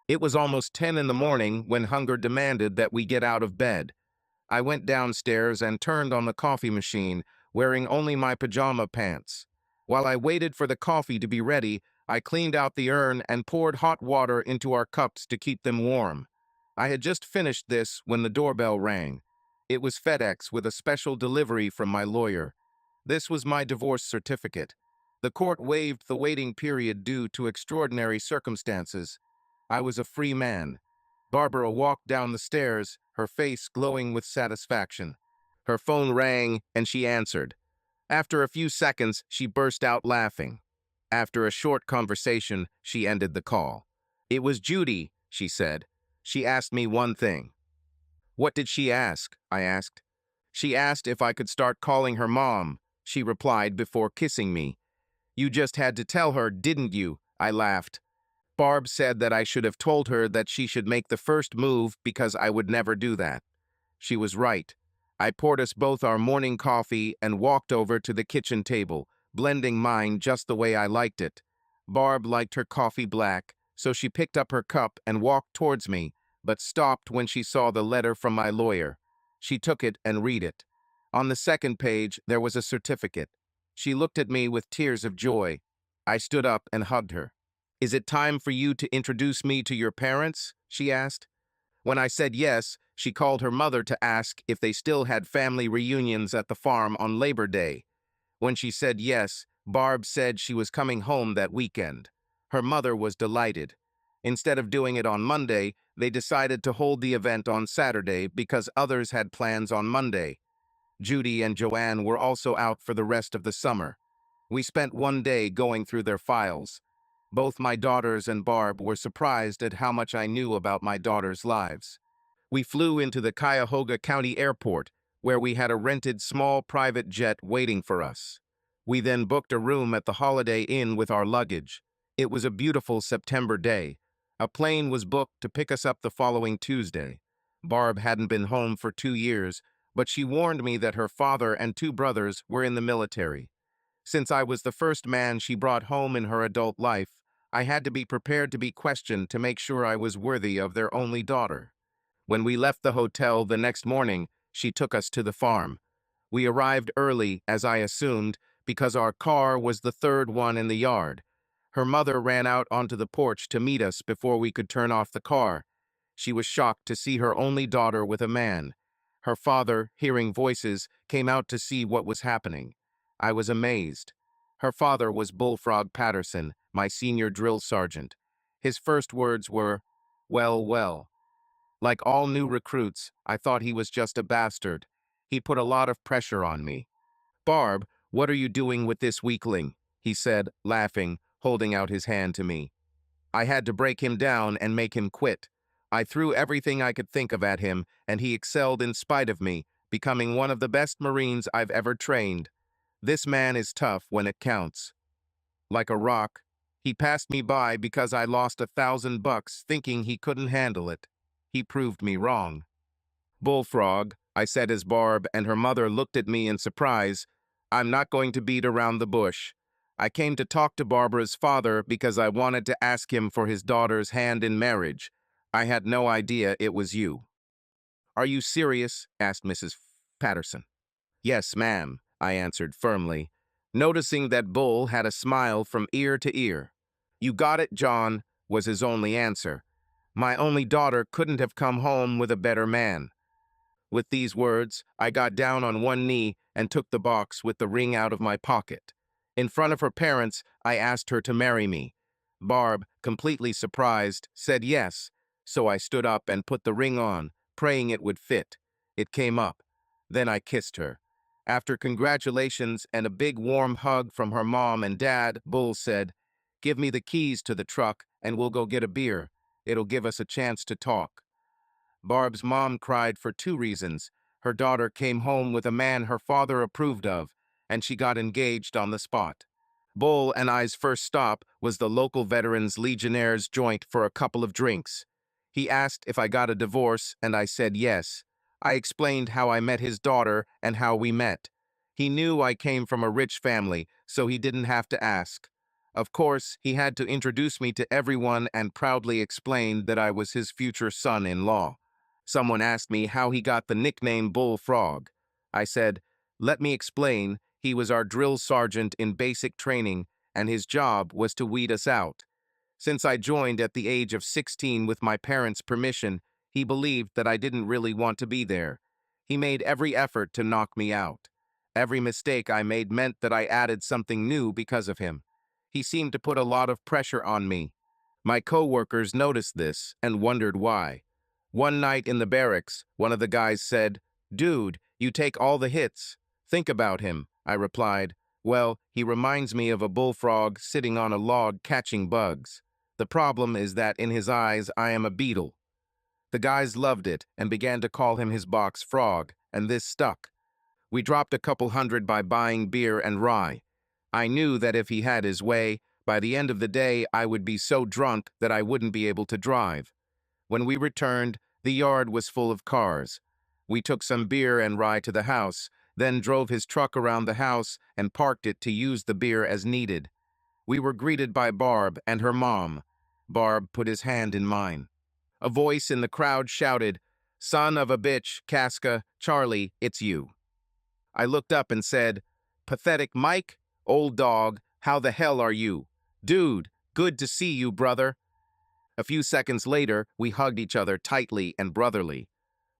It was almost 10 in the morning when hunger demanded that we get out of bed. I went downstairs and turned on the coffee machine, wearing only my pajama pants. While I waited for the coffee to be ready, I cleaned out the urn and poured hot water into our cups to keep them warm. I had just finished this when the doorbell rang. It was FedEx with a special delivery from my lawyer. This was my divorce certificate. The court waived the waiting period due to extraordinary circumstances. I was a free man. Barbara walked down the stairs, her face glowing with satisfaction. Her phone rang, and she answered. After a few seconds, she burst out laughing. After a short conversation, she ended the call. "It was Judy," she said. "She asked me one thing." "What did she ask?" I asked. "She asked if I could start calling her mom," she replied before kissing me. "You just had to tell her, didn't you?" I laughed. Barb said that I should have told her that she should make the first move because I would never do that. She was right. I poured us both our morning coffee and walked over to the kitchen table, blending mine just the way I liked it. Barb liked her coffee black, so she picked up her cup and walked towards me, but stopped when she saw the letter from my lawyer. She took it and read it. On the second page, there was a certificate. She looked at me with tears of joy. I stood up and hugged her. "Is it time for you to introduce me to your parents?" she asked. When I said yes, she called her mother to ask if they still had family reunions at the farm on Labor Day. When she said yes, Barb said she was coming home that weekend. Her mother was delighted. Instead of doing it on Monday, they decided to hold the event on Saturday because others had plans on Monday. Judy and Joanne were also out for the rest of the summer. We spent one day going through their files. Both my daughters and Barb were surprised at how much I knew about my daughters' lives. We flew into the Cuyahoga County Airport, where we had a rented small private jet waiting for us. We then booked a room at the Holiday Inn with our luggage. It was a beautiful September day. A plane was booked to pick us up the following Tuesday. Barb hadn't been home for 2 years, but she warned me that her father and two brothers were in the military. Since I was the first man she brought home in her adult life, I had to be prepared to be questioned to make sure I was worthy of their only daughter. When we left the hotel the next morning, she took us to the farm. We arrived early, as I assumed, because our car was the third one in the yard. Her mother ran out onto the porch to meet us before we could turn off the car. She was shocked to see her only daughter with a man. Her father, hearing voices, came out to see what was happening. I was amazed. Her father was Bullfrog Patterson, my senior drill sergeant. His first words were, "Well, well." Like all new recruits, I thought he was just a bastard. He put a lot of pressure on me. "Barb, what are you doing with this weakling?" he said, laughing, holding out his hand to me. I had to break him down and make him quit. I threw everything I could think of at him, and he excelled in spite of me, becoming one of the best Marines I've ever trained. This man is tough when it counts. Like a rock, he passed me by because I lost $1,000 thinking he couldn't handle it. He proved me wrong. Bullfrog, I said as Barb and her mother looked at me in surprise. I'm not going to beat around the bush. I came to talk to Barbara's father because I wanted to ask him for his daughter's hand in marriage. I had no idea it was you. Are you serious? Asked Mrs. Patterson. Yes, ma'am, I answered firmly, noticing that Bull had a smile from ear to ear. You got it, John, was his only answer. My only daughter couldn't have come home with a better man. With these words, I got down on one knee and took the box with the ring out of my pocket. In front of her parents, I asked her to marry me. Barb, completely surprised, said yes, so I stood up and put the ring on, praying it would fit. It came up. Then I kissed her. After congratulations and a big warm hug from her mom and dad, Bull said, "Give me the keys to the truck and we'll go get a beer. It'll give us a chance to talk." Barb's mom cried for two reasons. Her daughter came home with a man her father approved of, and she got engaged on the spot. Bull and I's first stop was the local Veterans Legionnaires joint for a couple of drinks. He asked if I got a divorce, and I said yes. I explained how I met his daughter and how we met. He knew I came from a rich family, so he didn't have to ask. Of course, he had to introduce me to everyone and proudly explained that I was his future son-in-law. Someone asked me how he got the nickname Bullfrog. I said, "Let me explain. He was our drill sergeant in basic training, and his job was to weed us out. Since I joined at the age of 16 with my parents' permission, he believed that I didn't really want to be there. He made every effort to knock me out. Every mistake I made meant that I added something new because of him. He seemed to put a lot of pressure on me. My coworkers noticed this and wondered why. One night in the barracks, one of the guys said, "Dude, you take all the hits. Think about him," I replied. "Well, he reminds me of a bullfrog sitting on a log catching bugs. The problem is that in his eyes, I am a beetle." The guys loved it and began to call him his box frog, and this stuck. We dropped a couple hundred by buying beer and rye. I knew that if he had his way, by the end of the day, I would be so drunk that I wouldn't be able to drive. When we returned, the yard was full of cars. We took some beer and rye to the house, then drove his truck around the house and parked it to use the beer as needed. We were greeted by Barb and her mom. Barb put his hand in mine. A voice in the crowd shouted, "Son of a bitch, Casca, Charlie, it's you." I looked up and said, "Pathetic Mike, old dog, how the hell are you? Dude, good to see you, brother." A few seconds later, we hugged each other tightly and brotherly.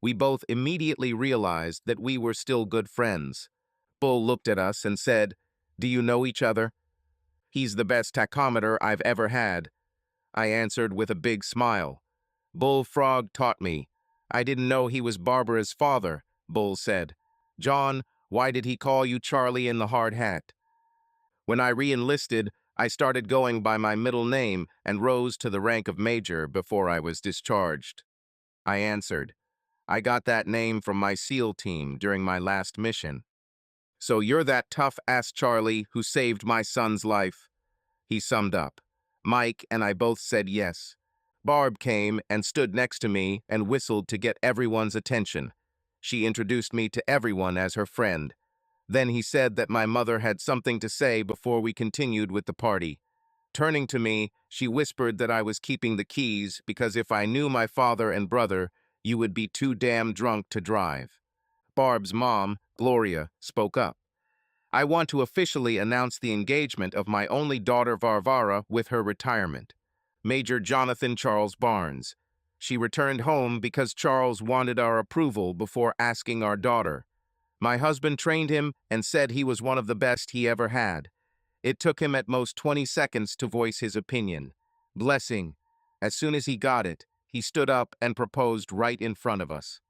We both immediately realized that we were still good friends. Bull looked at us and said, "Do you know each other?" "He's the best tachometer I've ever had," I answered with a big smile. "Bullfrog taught me. I didn't know he was Barbara's father," Bull said. "John, why did he call you Charlie in the hard hat?" When I re-enlisted, I started going by my middle name and rose to the rank of major before I was discharged. I answered, "I got that name from my SEAL team during my last mission." "So you're that tough-ass Charlie who saved my son's life?" He summed up. Mike and I both said yes. Barb came and stood next to me and whistled to get everyone's attention. She introduced me to everyone as her friend. Then he said that my mother had something to say before we continued with the party. Turning to me, she whispered that I was keeping the keys because if I knew my father and brother, you would be too damn drunk to drive. Barb's mom, Gloria, spoke up. "I want to officially announce the engagement of my only daughter Varvara with her retirement. Major Jonathan Charles Barnes. She returned home because Charles wanted our approval before asking our daughter. My husband trained him and said he was one of the best he ever had. It took him at most 20 seconds to voice his opinion. Blessing. As soon as he got it, he stood up and proposed right in front of us.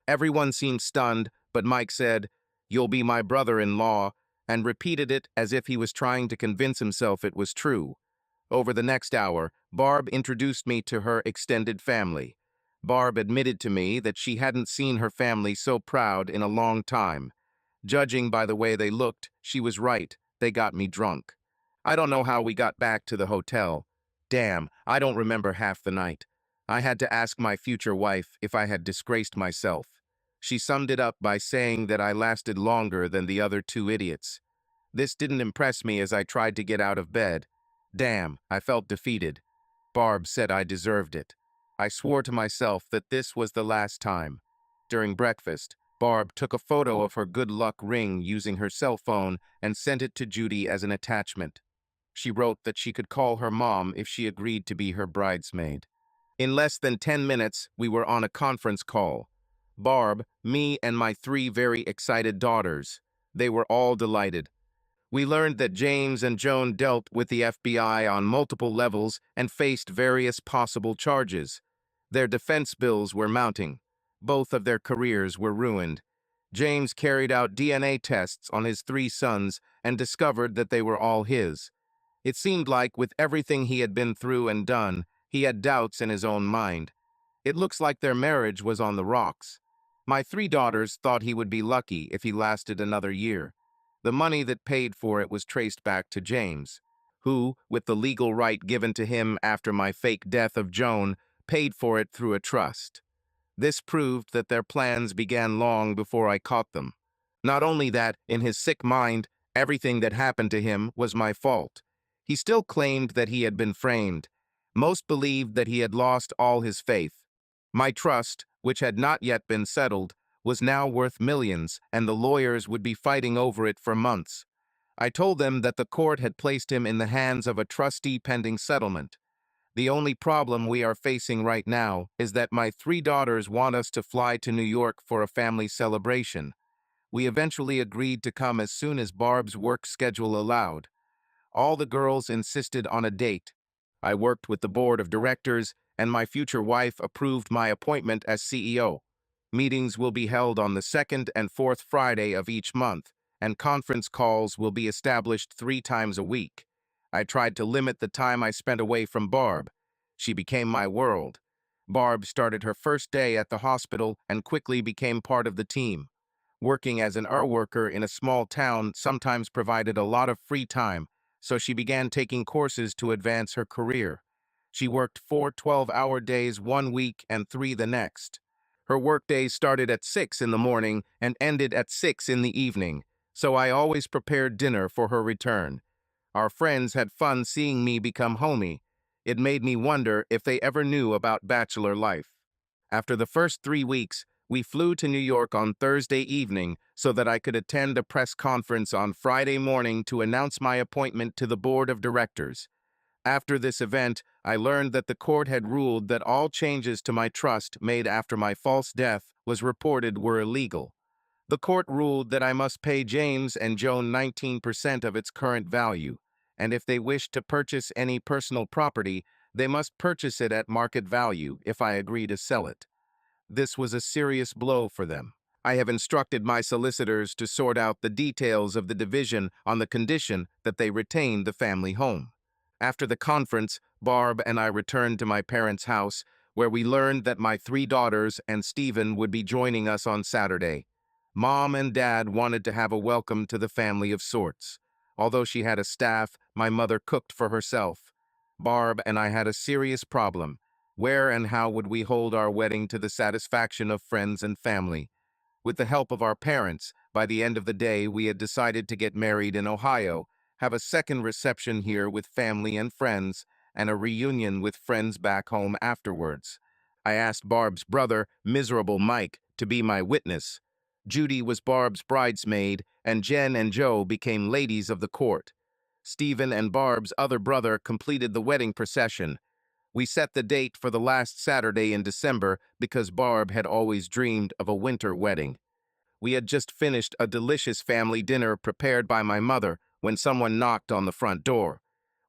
Everyone seemed stunned, but Mike said, 'You'll be my brother-in-law,' and repeated it as if he was trying to convince himself it was true. Over the next hour, Barb introduced me to her extended family. Barb admitted to me that she hadn't seen her family so proud in a long time. Judging by the way they looked, she was right. They got me drunk. I don't know how we got back to the hotel. Damn, I don't remember half the night. I had to ask my future wife if I had disgraced myself. She summed it up by saying that I lasted longer than the other two idiots. This didn't impress me as I tried to get out of bed. Damn, I felt defeated. Barb said I deserved it. I swore to myself that this was the last time. During breakfast, Barb took a photo of her good luck ring using her cell phone and sent it to Judy as an attachment. She wrote that she could call her mom if she agreed to be her bridesmaid. In less than 10 minutes, we were on a conference call. Barb, me, and my three very excited daughters. They were all delighted. We learned that James and Joan dealt with the FBI on multiple levels and faced various possible charges. Their defense bills were mounting. Both of their careers were ruined. James carried out DNA tests on his three sons and discovered that they were all his. It seemed like, with everything he had been through and done, he had doubts in his own mind. It looks like their marriage was on the rocks. My three daughters thought he would be lucky if he lasted another year. The money that paid for it was traced back to James, who, with the legal right given to him after my fake death of Joan, paid for it through a trust. This proved that their plans began long before I caught them. Not only that, in his sick mind, everything that happened to him was my fault. He still claimed that he had been framed. Most believed that he had lost all his faith. My trust, which had not yet been settled, was now worth millions, and the lawyers would be fighting over it for months. I told them that the court had placed him in the hands of a trustee pending settlement. The only problem we are facing right now is that my three daughters want us to fly to New York for a family celebration. We eventually agreed to come as soon as Barb's work schedule allowed. All the girls insisted on a date. I worked with the board of directors, and my future wife approved my appointment as CEO. Meetings will be held on the second and fourth Friday of each month, and conference calls will be established 3 times a week. I tried to limit the time I spent away from Barb. She became my world. Barb started her first day at the hospital and quickly became part of the team. Working as an ER worker in a small town sometimes provided a lot of free time, so she began taking courses to advance her career. She worked 4 12-hour days one week and 3 the next. Her workdays started at 6 in the morning and ended at 6 in the evening, so I always prepared dinner for her return. Our friends had fun seeing me become homey. It made me wonder if they ever knew about bachelor life. After the first 3 weeks, we flew to New York on Thursday evening so that I could attend a press conference on Friday morning to announce my appointment to the board of directors. After this event, I learned that the court had ruled that all changes to my trust made after my false death was reported were illegal. The court ruled that I must pay James and Joan 19% of its current value, and if they wished to purchase any personal property, they must purchase it at market value if I agree to sell it. This was a serious blow for them. I have instructed my solicitors to sort out the details of the division on the condition that they retain the family home. After the conference, Barb and I returned to my parents' house, where we learned that my 3 daughters and Stephen would be joining us on Saturday. Mom and Dad wanted to have a welcome to the family of sorts. Although she had a staff, my mother cooked for herself. Barb and I had a serious problem. Where and how would we hold our wedding to the satisfaction of friends and family? With the help of our parents, by the end of the day, we had decided to get married in Ohio, have a second reception here with family and friends, and a reunion with friends back home afterwards. I asked Barb's brother, Miserable Mike, to be my witness. Judy was Barb's bridesmaid, and Jen and Joe became ladies of the court. Stephen and Barb's other brother completed the wedding procession. We set the date for the last Saturday in December because Barb had always dreamed of a winter wedding. We had just finished a delicious family dinner prepared by my mother when someone knocked on the front door.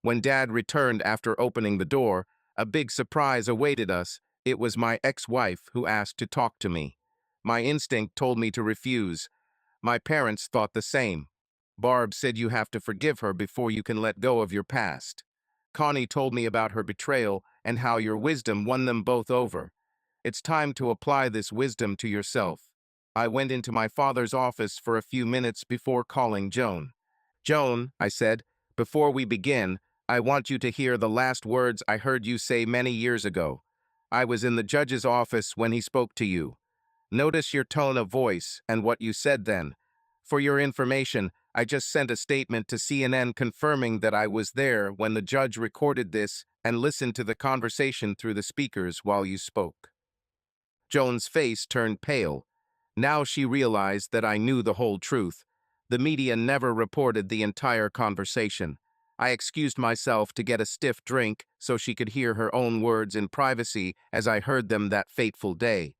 When Dad returned after opening the door, a big surprise awaited us. It was my ex-wife who asked to talk to me. My instinct told me to refuse. My parents thought the same. Barb said you have to forgive her before you can let go of your past. Connie told me about her betrayal and how your wisdom won them both over. It's time to apply this wisdom to yourself. I went into my father's office for a few minutes before calling Joan. Joan, I said, before we begin, I want you to hear the last words I heard you say many years ago. I was in the judge's office when he spoke to you. Notice your tone of voice and what you said then. For your information, I just sent a statement to CNN confirming that I was there when the judge recorded this and listened to the conversation through the speakers while you spoke. Joan's face turned pale. Now she realized that I knew the whole truth. The media never reported the entire conversation. I excused myself to get a stiff drink so she could hear her own words in privacy as I heard them that fateful day.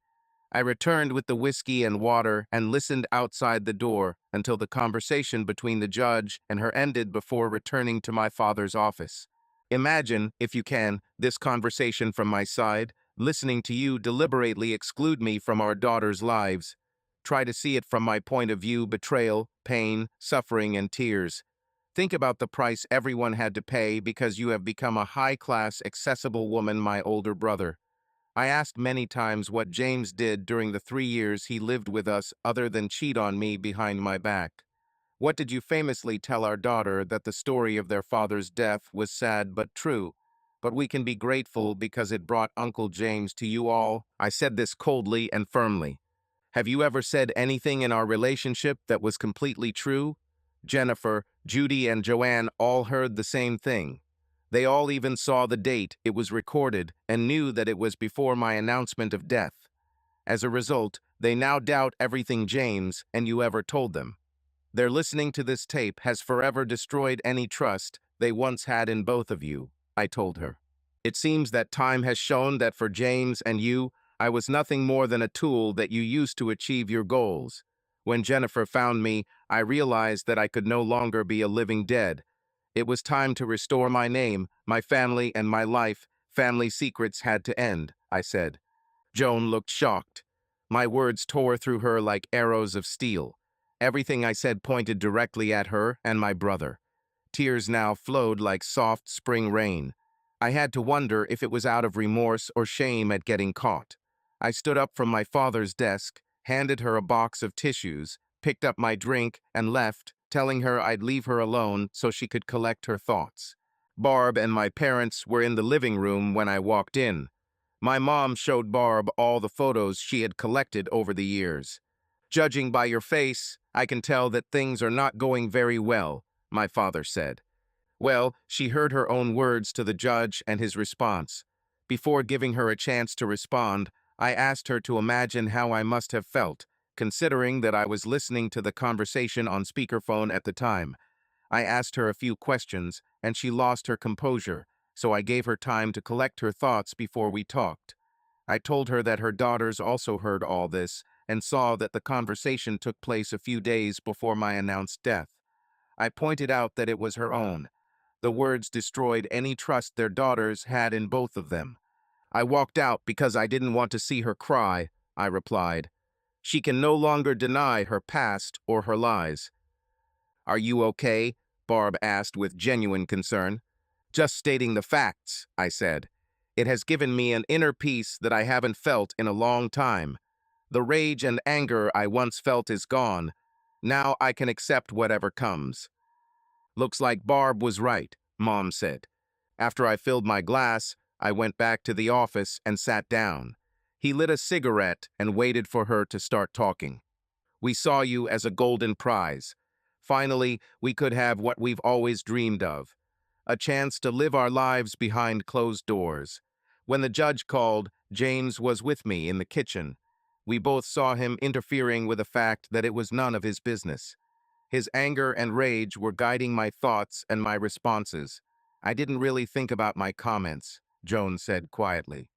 I returned with the whiskey and water and listened outside the door until the conversation between the judge and her ended before returning to my father's office. Imagine, if you can, this conversation from my side, listening to you deliberately exclude me from our daughters' lives. Try to see it from my point of view: betrayal, pain, suffering, and tears. Think about the price everyone had to pay because you have become a high-class, accessible woman, my older brother. I asked many times what James did during the 3 years he lived with us other than cheat on me behind my back. What did you famously tell our daughter? That the story of their father's death was sad but true. But we can be grateful because it brought Uncle James to you all. I said this coldly and firmly. Have you ever said anything in our relationship that was completely true? Jennifer, Judy, and Joanne all heard the same thing. They all even saw the date it was recorded and knew that it was before my announcement of death. As a result, they now doubt everything James and you ever told them. Their listening to this tape has forever destroyed any trust they once had in both of you, I told her. It seems that time has shown that for James and you, I was nothing more than a tool that you used to achieve your goals. When Jennifer found me, I realized that I could no longer be a living dead. It was time to restore my name, my family, and my life. Family secrets had to end, I said. Joan looked shocked. My words tore through her like arrows of steel. Everything I said pointed directly at her and my brother. Tears now flowed like soft spring rain. I had to wonder if it was out of remorse or shame at getting caught. I stood up from my father's desk, handed her a box of tissues, picked up my drink, and left, telling her I'd leave her alone so she could collect her thoughts. Barb and my parents were in the living room when I walked in. My mom showed Barb all the photos she had collected over the years. Judging by your face, I can tell that things are not going very well, my father said. Well, she heard her own words to the judge and his response. Before giving her a chance to respond, I asked her to imagine how I must have felt, considering that I was listening to the conversation on speakerphone at the time. I asked her a few questions, and she lost her composure, so I gave her time to collect her thoughts before we talked. I told her that her daughters also heard all this and saw that the conversation took place a few days before my announced death. I pointed out that it was her own. The words destroyed any trust their daughters had in both of them. I walked out because I didn't want to see her cry, I replied. She can no longer deny her past or her lies. Are you okay? Barb asked with genuine concern. Just stating the facts, I said. It has given me an inner peace that I haven't felt in a long time. The rage and anger I once felt is gone. Now I can accept whatever comes. Looks like Barb was right, Mom said. After I filled my glass, I went back to the office and sat down. He lit a cigarette and waited for her to start talking. We saw you as a golden prize. Finally, we could have what we've always dreamed of. A chance to live our lives behind closed doors. When the judge called, James was with me in the kitchen. We both saw him interfering with a fact that it was none of his business. His anger and rage were guiding my thoughts and my responses. I didn't really think about my comments, Joan said quietly.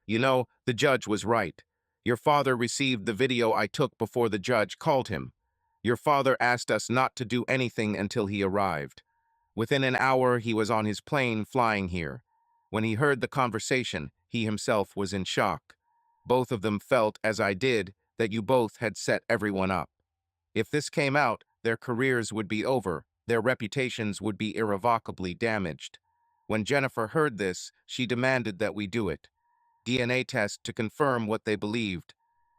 You know, the judge was right. Your father received the video I took before the judge called him. Your father asked us not to do anything until he arrived. Within an hour, he was on his plane flying here. When he heard the conversation, he himself was in shock. Both of them felt, as I did, that you both had set everyone up. If this came out, their careers would be over, their reputations would be irrevocably damaged. When Jennifer heard this, she demanded that we do it. DNA test to confirm what they believed.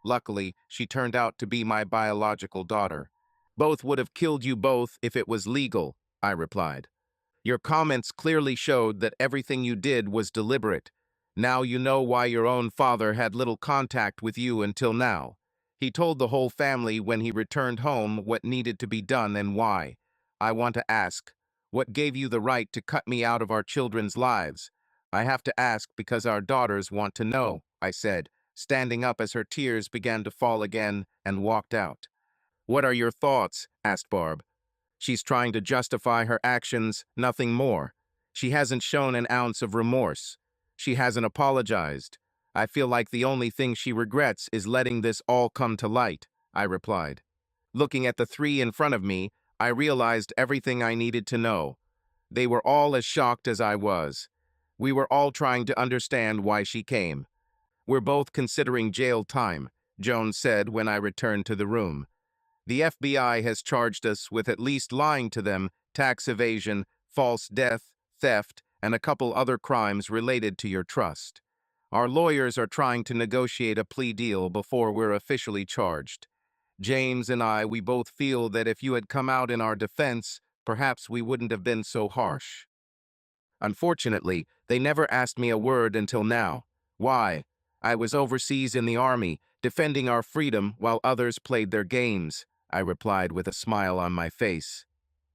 Luckily, she turned out to be my biological daughter. Both would have killed you both if it was legal, I replied. Your comments clearly showed that everything you did was deliberate. Now you know why your own father had little contact with you until now. He told the whole family when he returned home what needed to be done and why. I want to ask, what gave you the right to cut me out of our children's lives? I have to ask because our daughters want to know, I said, standing up as her tears began to fall again, and walked out. What are your thoughts? Asked Barb. She's trying to justify her actions, nothing more. She hasn't shown an ounce of remorse. She hasn't apologized. I feel like the only thing she regrets is letting this all come to light, I replied. Looking at the three in front of me, I realized everything I needed to know. They were all as shocked as I was. We were all trying to understand why she came. We're both considering jail time, Jones said when I returned to the room. The FBI has charged us with at least lying to them, tax evasion, false death, theft, and a couple other crimes related to your trust. Our lawyers are trying to negotiate a plea deal before we're officially charged. James and we both feel that if you had come out in our defense, perhaps we wouldn't have been so harsh. Unfortunately, they never asked me a word until now. Why? I was overseas in the army, defending our freedom while others played their games, I replied with a smile on my face.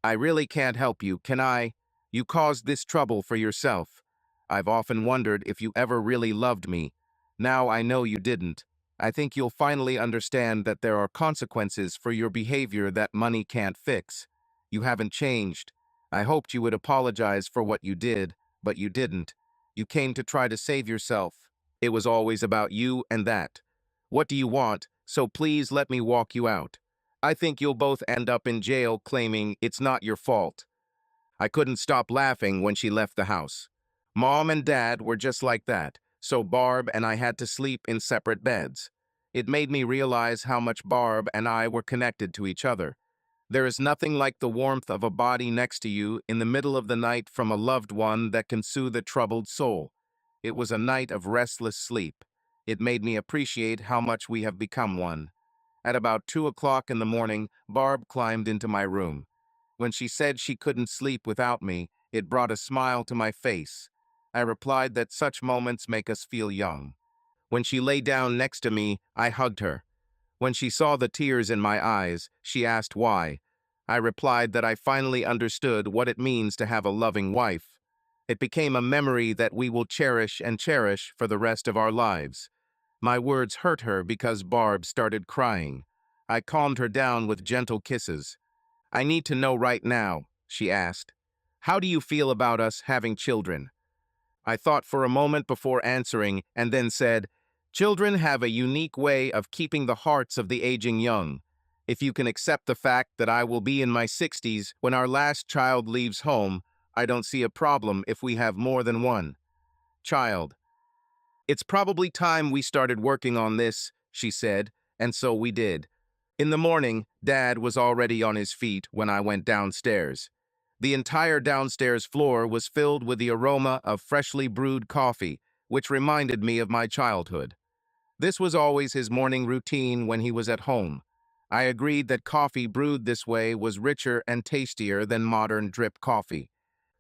I really can't help you, can I? You caused this trouble for yourself. I've often wondered if you ever really loved me. Now I know you didn't. I think you'll finally understand that there are consequences for your behavior that money can't fix. You haven't changed. I hoped you would apologize for what you did, but you didn't. You came to try to save yourself. It was always about you and that. What do you want? So please let me walk you out. I think you'll both end up in jail claiming it's not your fault. I couldn't stop laughing when she left the house. Mom and Dad were just like that, so Barb and I had to sleep in separate beds. It made me realize how much Barb and I were connected to each other. There is nothing like the warmth of a body next to you in the middle of the night from a loved one that can soothe a troubled soul. It was a night of restless sleep. It made me appreciate how much we have become one. At about 2 o'clock in the morning, Barb climbed into my room. When she said she couldn't sleep without me, it brought a smile to my face. I replied that such moments make us feel young. When she lay down next to me, I hugged her. When she saw the tears in my eyes, she asked why. I replied that I finally understood what it means to have a loving wife. It became a memory that we will cherish and cherish for the rest of our lives. My words hurt her because Barb started crying. I calmed her down with gentle kisses. I need to know right now, she asked. How do you feel about us having children? I thought for a moment before answering and then said, children have a unique way of keeping the hearts of the aging young. If you can accept the fact that I will be in my 60s when our last child leaves home, I don't see a problem if we have more than one child. It's probably time we started working on this, she said, and so we did. In the morning, Dad was already on his feet when I went downstairs. The entire downstairs floor was filled with the aroma of freshly brewed coffee, which reminded me of my childhood. This was always his morning routine when he was at home. I agreed that coffee brewed this way was richer and tastier than modern drip coffee.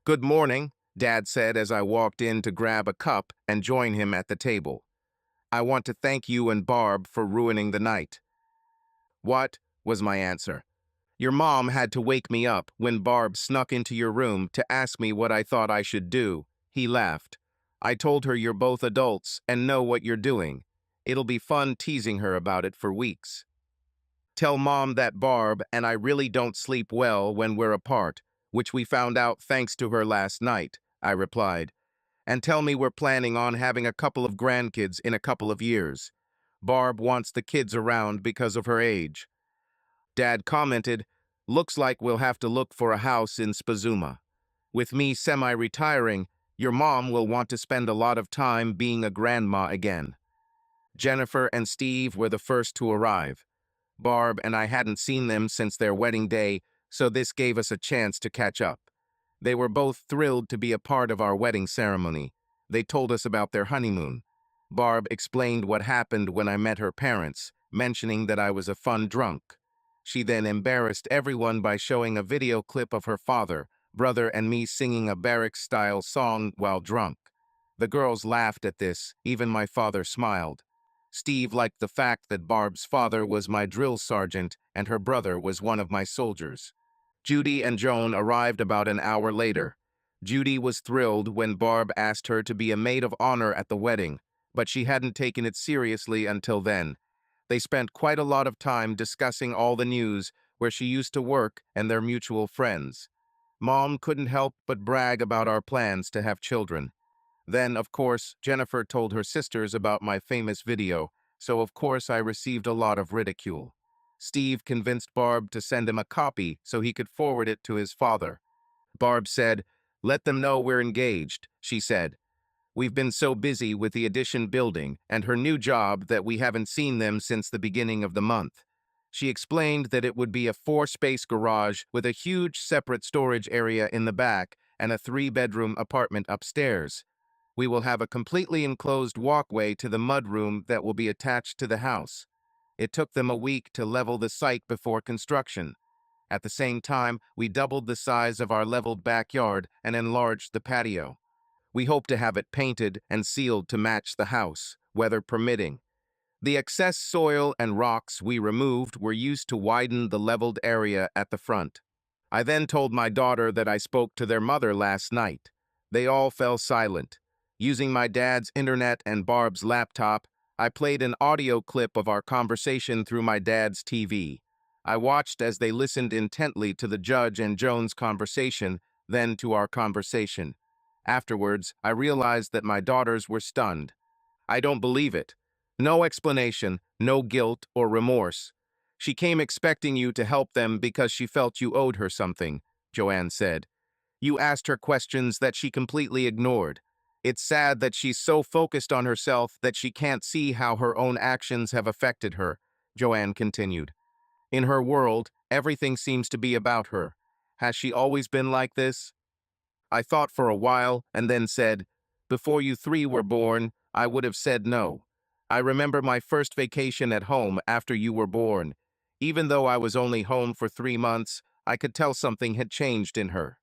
Good morning, Dad said as I walked in to grab a cup and join him at the table. I want to thank you and Barb for ruining the night. What? Was my answer. Your mom had to wake me up when Barb snuck into your room to ask me what I thought I should do. He laughed. I told her you're both adults and know what you're doing. It'll be fun teasing her about it for weeks. Tell Mom that Barb and I really don't sleep well when we're apart, which we found out thanks to her last night, I replied. And tell me we're planning on having a couple of grandkids in a couple of years. Barb wants the kids around because of her age. Dad commented, looks like we'll have to look for a house in Spasm. With me semi-retiring, your mom will want to spend a lot of time being a grandma again. Jennifer and Steve were the first to arrive. Barb and I hadn't seen them since their wedding day, so this gave us a chance to catch up. They were both thrilled to be a part of our wedding ceremony. They told us about their honeymoon. Barb explained what happened when I met her parents, mentioning that I was a fun drunk. She then embarrassed everyone by showing a video clip of her father, brother, and me singing a barracks-style song while drunk. The girls laughed at this, even my father smiled. Steve liked the fact that Barb's father was my drill sergeant and her brother was one of my soldiers. Judy and Joan arrived about an hour later. Judy was thrilled when Barb asked her to be a maid of honor at the wedding, but she hadn't taken it seriously until then. They spent quite a lot of time discussing all the news, where she used to work, and their mutual friends. Mom couldn't help but brag about our plans to have children. Then, of course, Jennifer told her sisters about my famous video, so of course I received a lot of ridicule. Steve convinced Barb to send him a copy so he could forward it to his father. Barb said, "Let them know we're engaged," she said. "We've been so busy with the addition building and her new job that we haven't seen them since the beginning of the month." She explained that it would be a 4-space garage with a huge separate storage area in the back and a 3-bedroom apartment upstairs. We will have a completely enclosed walkway to the mudroom that will be attached to the house. It took them a week to level the site before construction. At the same time, we doubled the size of our leveled backyard and enlarged the patio. We hope to have it painted and sealed to match the house, weather permitting. The excess soil and rocks we removed were used to widen the leveled area at the front. I then told my daughter that I spoke to their mother last night. They all fell silent. Using my dad's internet and Barb's laptop, I played an audio clip of our conversation through my dad's TV. I watched as they listened intently to the judge and Joan's conversation, then to our conversation. Afterwards, I realized that my daughters were stunned. "I don't believe it. No explanation, no guilt or remorse. She came expecting you to help them because she felt you owed her something," Joanne said. "You asked her questions that she completely ignored. It's sad that she's so focused on herself that she can't see how her own actions have affected her," Joanne continued. "In her world, everything seems to be about her. Has she always been like this?" I thought for a while and then said, "Before you 3 were born, I would have said no. I remember my first vacation at home after you were born. Even though I was only home for 3 months, I could tell something had changed in her.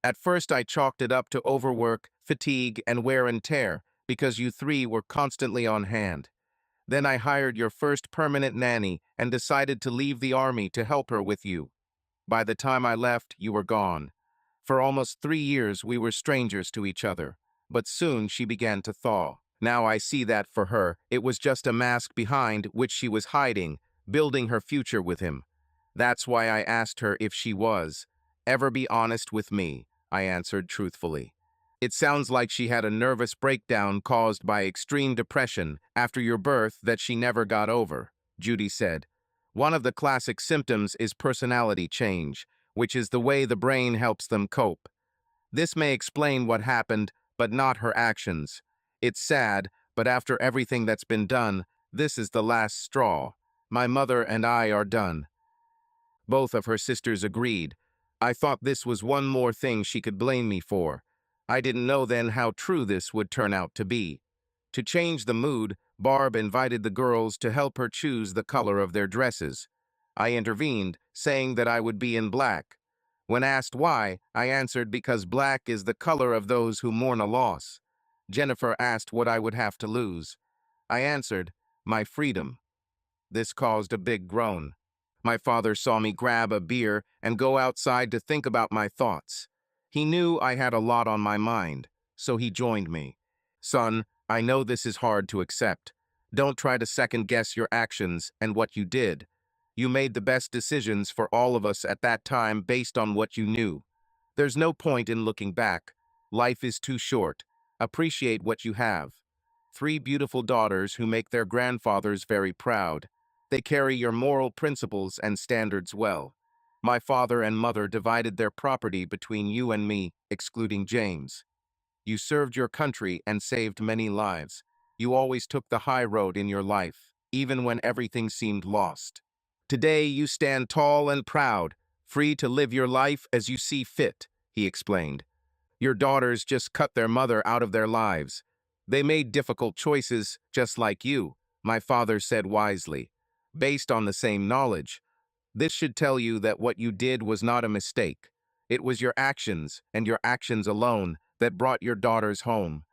At first I chalked it up to overwork, fatigue, and wear and tear, because you 3 were constantly on hand. Then I hired your first permanent nanny and decided to leave the army to help her with you. By the time I left, you were gone. For almost 3 years we were strangers to each other, but soon she began to thaw. Now I see that for her, it was just a mask behind which she was hiding, building her future with him. That's why I asked her if she was. Ever be honest with me," I answered truthfully. "It sounds like she had a nervous breakdown caused by extreme depression after your birth that she never got over," Judy said. "One of the classic symptoms is personality change, which is the way the brain helps them cope. This may explain what happened, but not her actions. It's sad, but after everything that's been done, this is the last straw. My mother and I are done." Both of her sisters agreed. I thought this was one more thing she could blame me for. I didn't know then how true this would turn out to be. To change the mood, Barb invited the girls to help her choose the color of their dresses. I intervened, saying that I would be in black. When asked why, I answered because black is the color of those who mourn a loss. Jennifer asked what I would have to lose. I answered, my freedom. This caused a big groan. My father saw me grab a beer and go outside to think about my thoughts. He knew I had a lot on my mind, so he joined me. "Son, I know this is hard to accept. Don't try to second-guess your actions and what you did. You made the best decisions for all of us at that time based on what you knew. There's no point in looking back. Life is too short. Appreciate what you have. 3 beautiful daughters who make their grandfathers very proud. They carry your moral principles and standards well. My father and mother divided their property between you and me, excluding James. You served your country and saved many lives. You always took the high road in your life, even when everything seemed lost. Today you stand tall and proud, free to live your life as you see fit," he explained. "Your daughters just cut their mother out of their lives. They made difficult choices, just like you," my father said wisely. "Based on the same knowledge. This should tell you that what you did was not a mistake. It was your actions, and your actions alone, that brought your daughters home.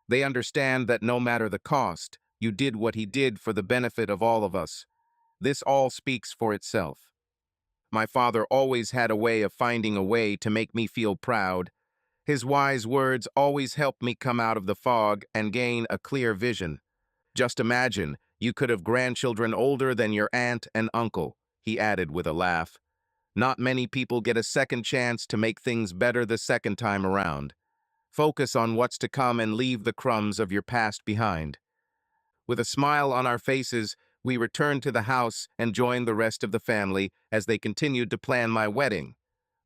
They understand that no matter the cost, You did what he did for the benefit of all of us. This all speaks for itself. My father always had a way of finding a way to make me feel proud. His wise words always helped me come out of the fog and gain a clear vision. Just imagine, you could have grandchildren older than your aunt and uncle, he added with a laugh. Not many people get a second chance to make things better the second time around. Focus on what's to come and leave the crumbs of your past behind. With a smile on our faces, we returned to the house and joined the rest of the family as they continued to plan my wedding.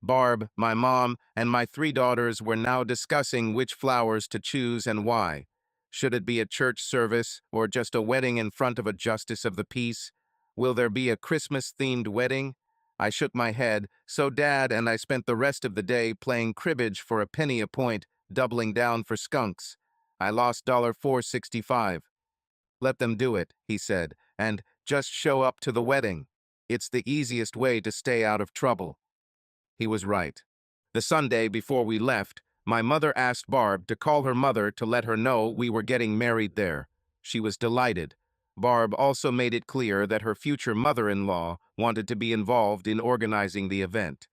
Barb, my mom, and my 3 daughters were now discussing which flowers to choose and why. Should it be a church service or just a wedding in front of a justice of the peace? Will there be a Christmas-themed wedding? I shook my head, so Dad and I spent the rest of the day playing cribbage for a penny a point, doubling down for skunks. I lost $4.65. Let them do it, he said, and just show up to the wedding. It's the easiest way to stay out of trouble. He was right. The Sunday before we left, my mother asked Barb to call her mother to let her know we were getting married there. She was delighted. Barb also made it clear that her future mother-in-law wanted to be involved in organizing the event.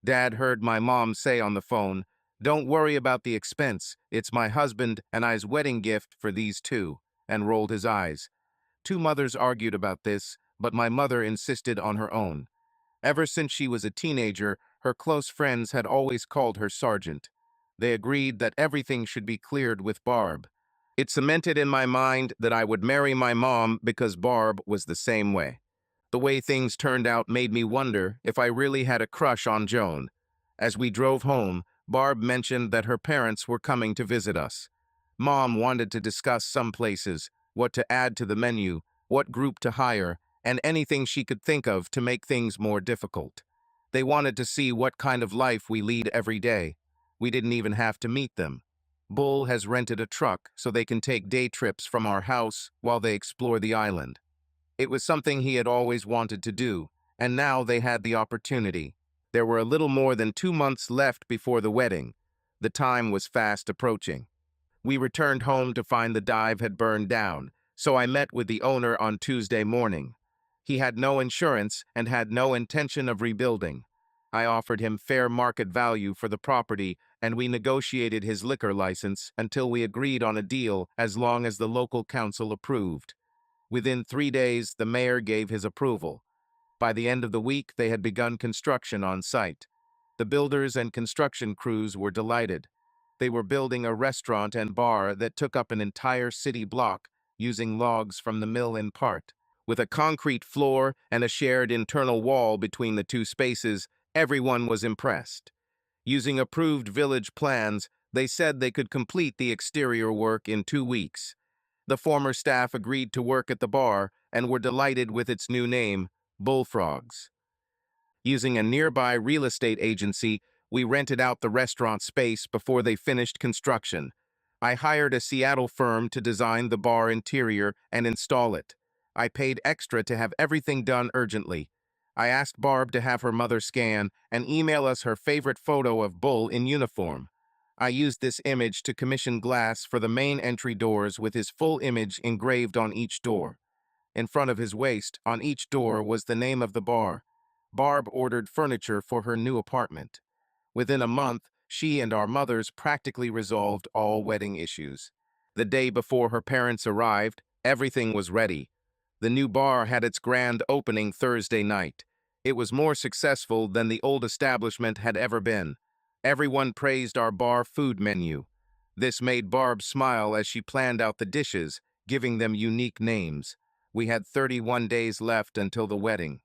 Dad heard my mom say on the phone, "Don't worry about the expense. It's my husband and I's wedding gift for these two," and rolled his eyes. Two mothers argued about this, but my mother insisted on her own. Ever since she was a teenager, her close friends had always called her Sergeant. They agreed that everything should be cleared with Barb. It cemented in my mind that I would marry my mom because Barb was the same way. The way things turned out made me wonder if I really had a crush on Joan. As we drove home, Barb mentioned that her parents were coming to visit us. Mom wanted to discuss some places, what to add to the menu, what group to hire, and anything she could think of to make things more difficult. They wanted to see what kind of life we lead every day. We didn't even have to meet them. Bull has rented a truck so they can take day trips from our house while they explore the island. It was something he had always wanted to do, and now they had the opportunity. There were a little more than 2 months left before the wedding. The time was fast approaching. We returned home to find the dive had burned down, so I met with the owner on Tuesday morning. He had no insurance and had no intention of rebuilding. I offered him fair market value for the property, and we negotiated his liquor license until we agreed on a deal as long as the local council approved. Within 3 days, the mayor gave his approval. By the end of the week, they had begun construction on site. The builders and construction crews were delighted. They were building a restaurant and bar that took up an entire city block, using logs from the mill in part. With a concrete floor and a shared internal wall between the two spaces, everyone was impressed. Using approved village plans, they said they could complete the exterior work in 2 weeks. The former staff agreed to work at the bar and were delighted with its new name, Bullfrogs. Using a nearby real estate agency, we rented out the restaurant space before they finished construction. I hired a Seattle firm to design the bar interior and install it. I paid extra to have everything done urgently. I asked Barb to have her mother scan and email us her favorite photo of Bull in uniform. I used this image to commission glass for the main entry doors with his full image engraved on each door. In front of his waist, on each door, was the name of the bar. Barb ordered furniture for her new apartment. Within a month, she and our mothers practically resolved all wedding issues. The day before her parents arrived, everything was ready. The new bar had its grand opening Thursday night. It was more successful than the old establishment had ever been. Everyone praised our bar food menu. This made Barb smile as she planned out the dishes, giving them unique names. We had 31 days left until the wedding.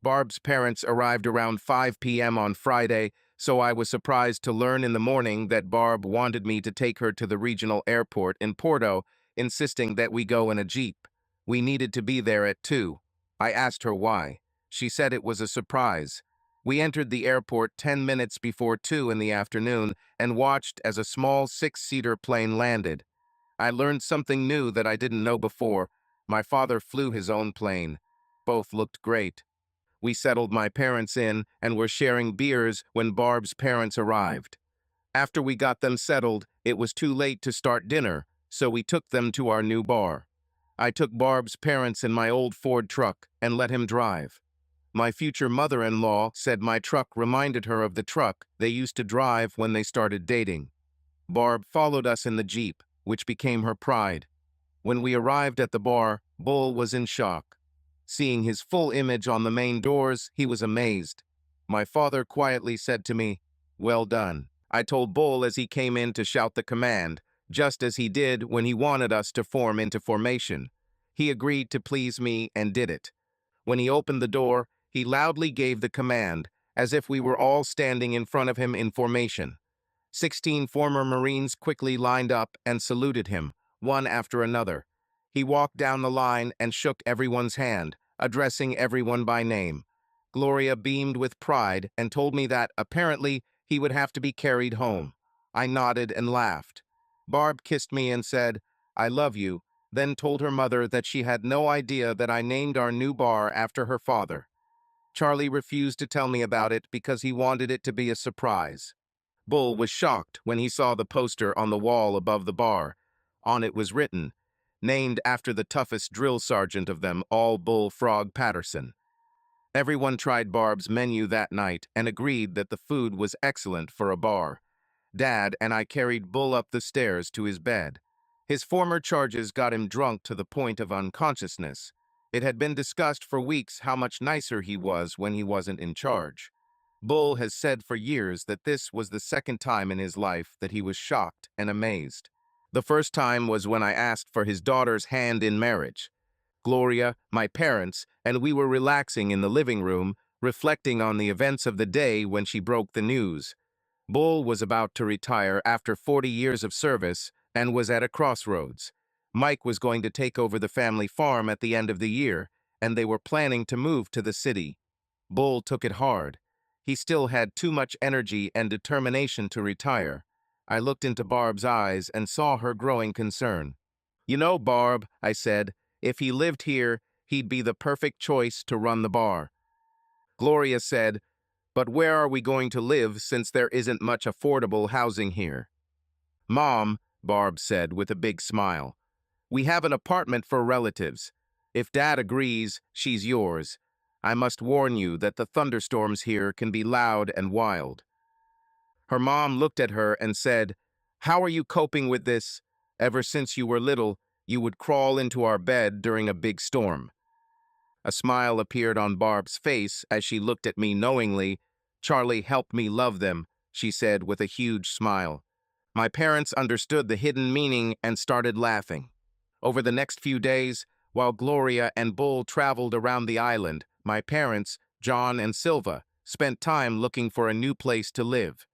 Barb's parents arrived around 5 p.m. on Friday, so I was surprised to learn in the morning that Barb wanted me to take her to the regional airport in Porto, insisting that we go in a Jeep. We needed to be there at 2. I asked her why. She said it was a surprise. We entered the airport 10 minutes before 2 in the afternoon and watched as a small 6-seater plane landed. I learned something new that I didn't know before. My father flew his own plane. Both looked great. We settled my parents in and were sharing beers when Barb's parents arrived. After we got them settled, it was too late to start dinner, so we took them to our new bar. I took Barb's parents in my old Ford truck and let him drive. My future mother-in-law said my truck reminded her of the truck they used to drive when they started dating. Barb followed us in the Jeep, which became her pride. When we arrived at the bar, Bull was in shock. Seeing his full image on the main doors, he was amazed. My father quietly said to me, "Well done." I told Bull as he came in to shout the command, just as he did when he wanted us to form into formation. He agreed to please me and did it. When he opened the door, he loudly gave the command, as if we were all standing in front of him in formation. 16 former Marines quickly lined up and saluted him, one after another. He walked down the line and shook everyone's hand, addressing everyone by name. Gloria beamed with pride and told me that, apparently, he would have to be carried home. I nodded and laughed. Barb kissed me and said, "I love you," then told her mother that she had no idea that I named our new bar after her father. Charlie refused to tell me about it because he wanted it to be a surprise. Bull was shocked when he saw the poster on the wall above the bar. On it was written, "Named after the toughest drill sergeant of them all, Bull Frog Patterson." Everyone tried Barb's menu that night and agreed that the food was excellent for a bar. Dad and I carried Bull up the stairs to his bed. His former charges got him drunk to the point of unconsciousness. It had been discussed for weeks how much nicer he was when he wasn't in charge. Bull has said for years that this was the second time in his life that he was shocked and amazed. The first time was when I asked for his daughter's hand in marriage. Gloria, my parents, and we were relaxing in the living room, reflecting on the events of the day when she broke the news. Bull was about to retire after 40 years of service and was at a crossroads. Mike was going to take over the family farm at the end of the year, and they were planning to move to the city. Bull took it hard. He still had too much energy and determination to retire. I looked into Barb's eyes and saw her growing concern. "You know, Barb," I said, "if he lived here, he'd be the perfect choice to run the bar." Gloria said, "But where are we going to live since there isn't much affordable housing here?" "Mom," Barb said with a big smile, "we have an apartment for relatives. If Dad agrees, she's yours. I must warn you that the thunderstorms here can be loud and wild." Her mom looked at her and said, "How are you coping with this? Ever since you were little, you would crawl into our bed during a big storm." A smile appeared on Barb's face as she looked at me knowingly. "Charlie helped me love them," she said with a huge smile. My parents understood the hidden meaning and started laughing. Over the next few days, while Gloria and Bull traveled around the island, my parents, John and Silva, spent time looking for a new place to live.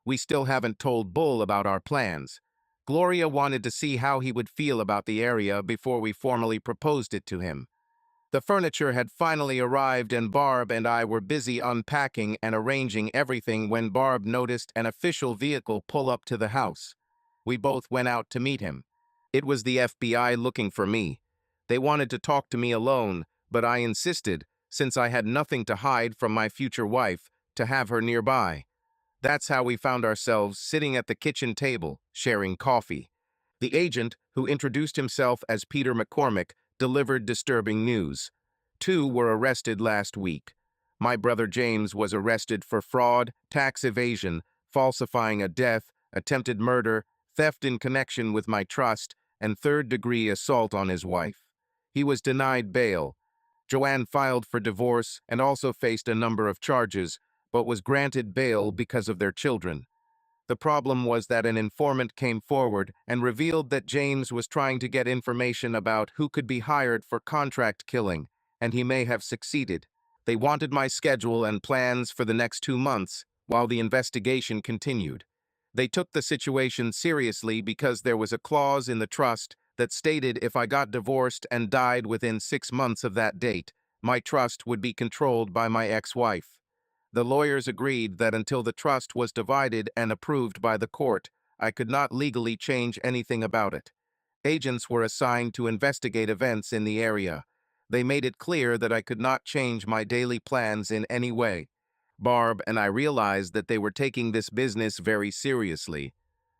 We still haven't told Bull about our plans. Gloria wanted to see how he would feel about the area before we formally proposed it to him. The furniture had finally arrived and Barb and I were busy unpacking and arranging everything when Barb noticed an official vehicle pull up to the house. We both went out to meet him. It was the FBI looking for me. They wanted to talk to me alone, but I insisted, since I had nothing to hide from my future wife, to have her nearby. That's how we found ourselves sitting at the kitchen table, sharing coffee. The agent, who introduced himself as Peter McCormick, delivered disturbing news. 2 were arrested last week. My brother James was arrested for fraud, tax evasion, falsifying a death, attempted murder, theft in connection with my trust, and third-degree assault on his wife. He was denied bail. Joanne filed for divorce and also faced a number of charges, but was granted bail because of their children. The problem was that an informant came forward and revealed that James was trying to get information about who could be hired for contract killing, and he may have succeeded. They wanted my schedule and plans for the next 2 months while the investigation continued. They took the situation seriously because there was a clause in the trust that stated if I got divorced and died within 6 months of that date, my trust would be controlled by my ex-wife. The lawyers agreed that until the trust was divided and approved by the court, I could not legally change anything about it. Agents were assigned to investigate events in the area. They made it clear that I could not change my daily plans in any way. Barb and I realized that they were taking this business very seriously.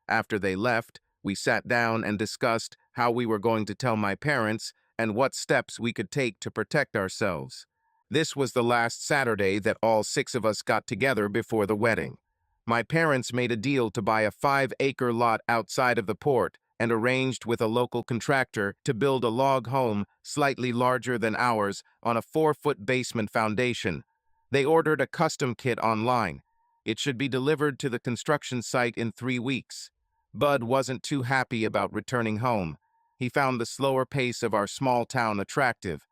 After they left, we sat down and discussed how we were going to tell my parents, and what steps we could take to protect ourselves. This was the last Saturday that all 6 of us got together before the wedding. My parents made a deal to buy a 5-acre lot outside of the port and arranged with a local contractor to build a log home slightly larger than ours on a 4-foot basement foundation. They ordered a custom kit online. It should be delivered to the construction site in 3 weeks. Bud wasn't too happy about returning home. He found the slower pace of our small town attractive.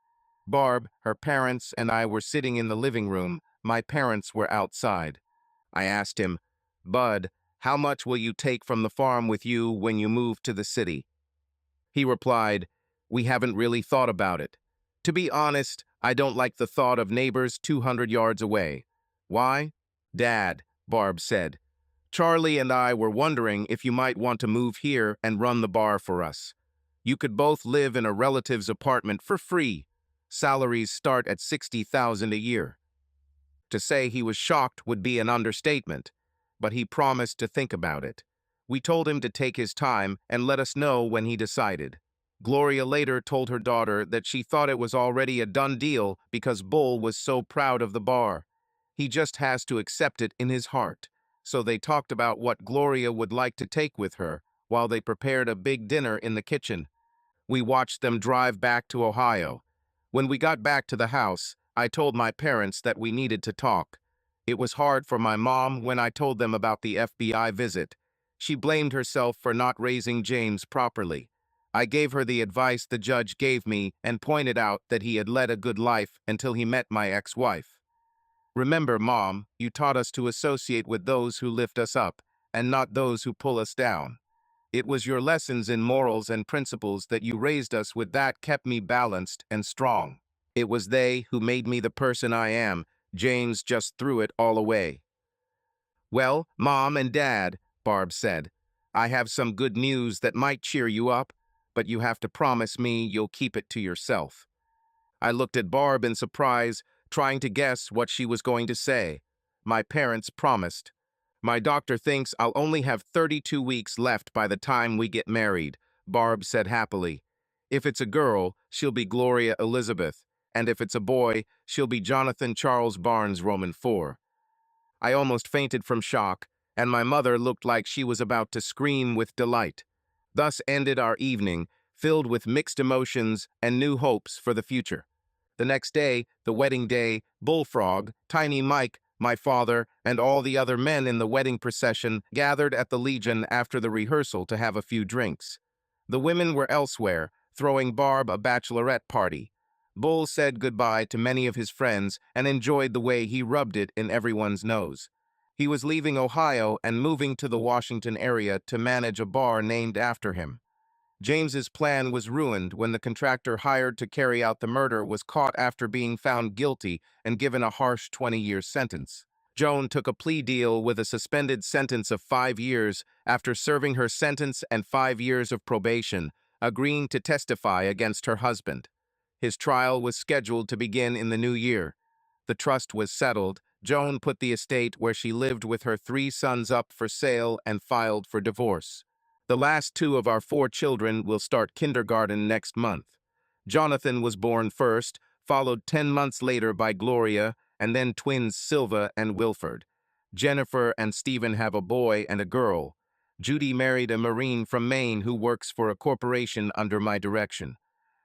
Barb, her parents, and I were sitting in the living room. My parents were outside. I asked him, "Bud, how much will you take from the farm with you when you move to the city?" He replied, "We haven't really thought about it. To be honest, I don't like the thought of neighbors 200 yards away." "Why?" "Dad," Barb said, "Charlie and I were wondering if you might want to move here and run the bar for us. You could both live in a relative's apartment for free. Salaries start at $60,000 a year." To say he was shocked would be an understatement, but he promised to think about it. We told him to take his time and let us know when he decided. Gloria later told her daughter that she thought it was already a done deal because Bull was so proud of the bar. He just has to accept it in his heart. So they talked about what Gloria would like to take with her while they prepared a big dinner in the kitchen. We watched them drive back to Ohio. When we got back to the house, I told my parents that we needed to talk. It was hard for my mom when I told them about the FBI visit. She blamed herself for not raising James properly. I gave her the advice the judge gave me and pointed out that he had led a good life until he met my ex-wife. "Remember, Mom, you taught us to associate with those who lift us up and not those who pull us down. It was your lessons in morals and principles that you raised us with that kept me balanced and strong. It was they who made me the person I am." James just threw it all away. "Well, Mom and Dad," Barb said, "I have some good news that might cheer you up, but you have to promise me you'll keep it to yourself." I looked at Barb in surprise, trying to guess what she was going to say. My parents promised. "My doctor thinks I'll only have 32 weeks left by the time we get married," Barb said happily. "If it's a girl, she'll be Gloria Elizabeth, and if it's a boy, she'll be Jonathan Charles Barnes Roman IV." I almost fainted from shock, and my mother looked like she was about to scream with delight. Thus ended our evening, filled with mixed emotions and new hopes for the future. The next day, the wedding day, Bullfrog, Tiny Mike, my father, and all the other men in the wedding procession gathered at the Legion after the rehearsal to have a few drinks. The women were elsewhere, throwing Barb a bachelorette party. Bull said goodbye to many of his friends and enjoyed the way he rubbed it in everyone's nose. He was leaving Ohio and moving to the Washington area to manage a bar named after him. James's plan was ruined when the contractor hired to carry out the murder was caught after being found guilty and given a harsh 20-year sentence. Joan took a plea deal with a suspended sentence of 5 years after serving her sentence and 5 years of probation, agreeing to testify against her husband. His trial was scheduled to begin in the new year. The trust was settled. Joan put the estate where she lived with her 3 sons up for sale and filed for divorce. The last 2 of our 4 children will start kindergarten next month. Jonathan was born first, followed 10 months later by Gloria, and then twins Silva and Wilford. Jennifer and Stephen have a boy and a girl. Judy married a Marine from Maine who works for a corporation under my direction.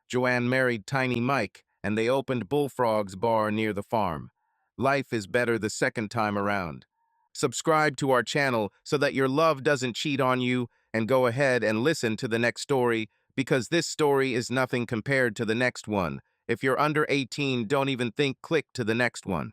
Joanne married Tiny Mike, and they opened Bullfrog's bar near the farm. Life is better the second time around. Subscribe to our channel so that your love doesn't cheat on you, and go ahead and listen to the next story, because this story is nothing compared to the next one. If you're under 18, don't even think click to the next one.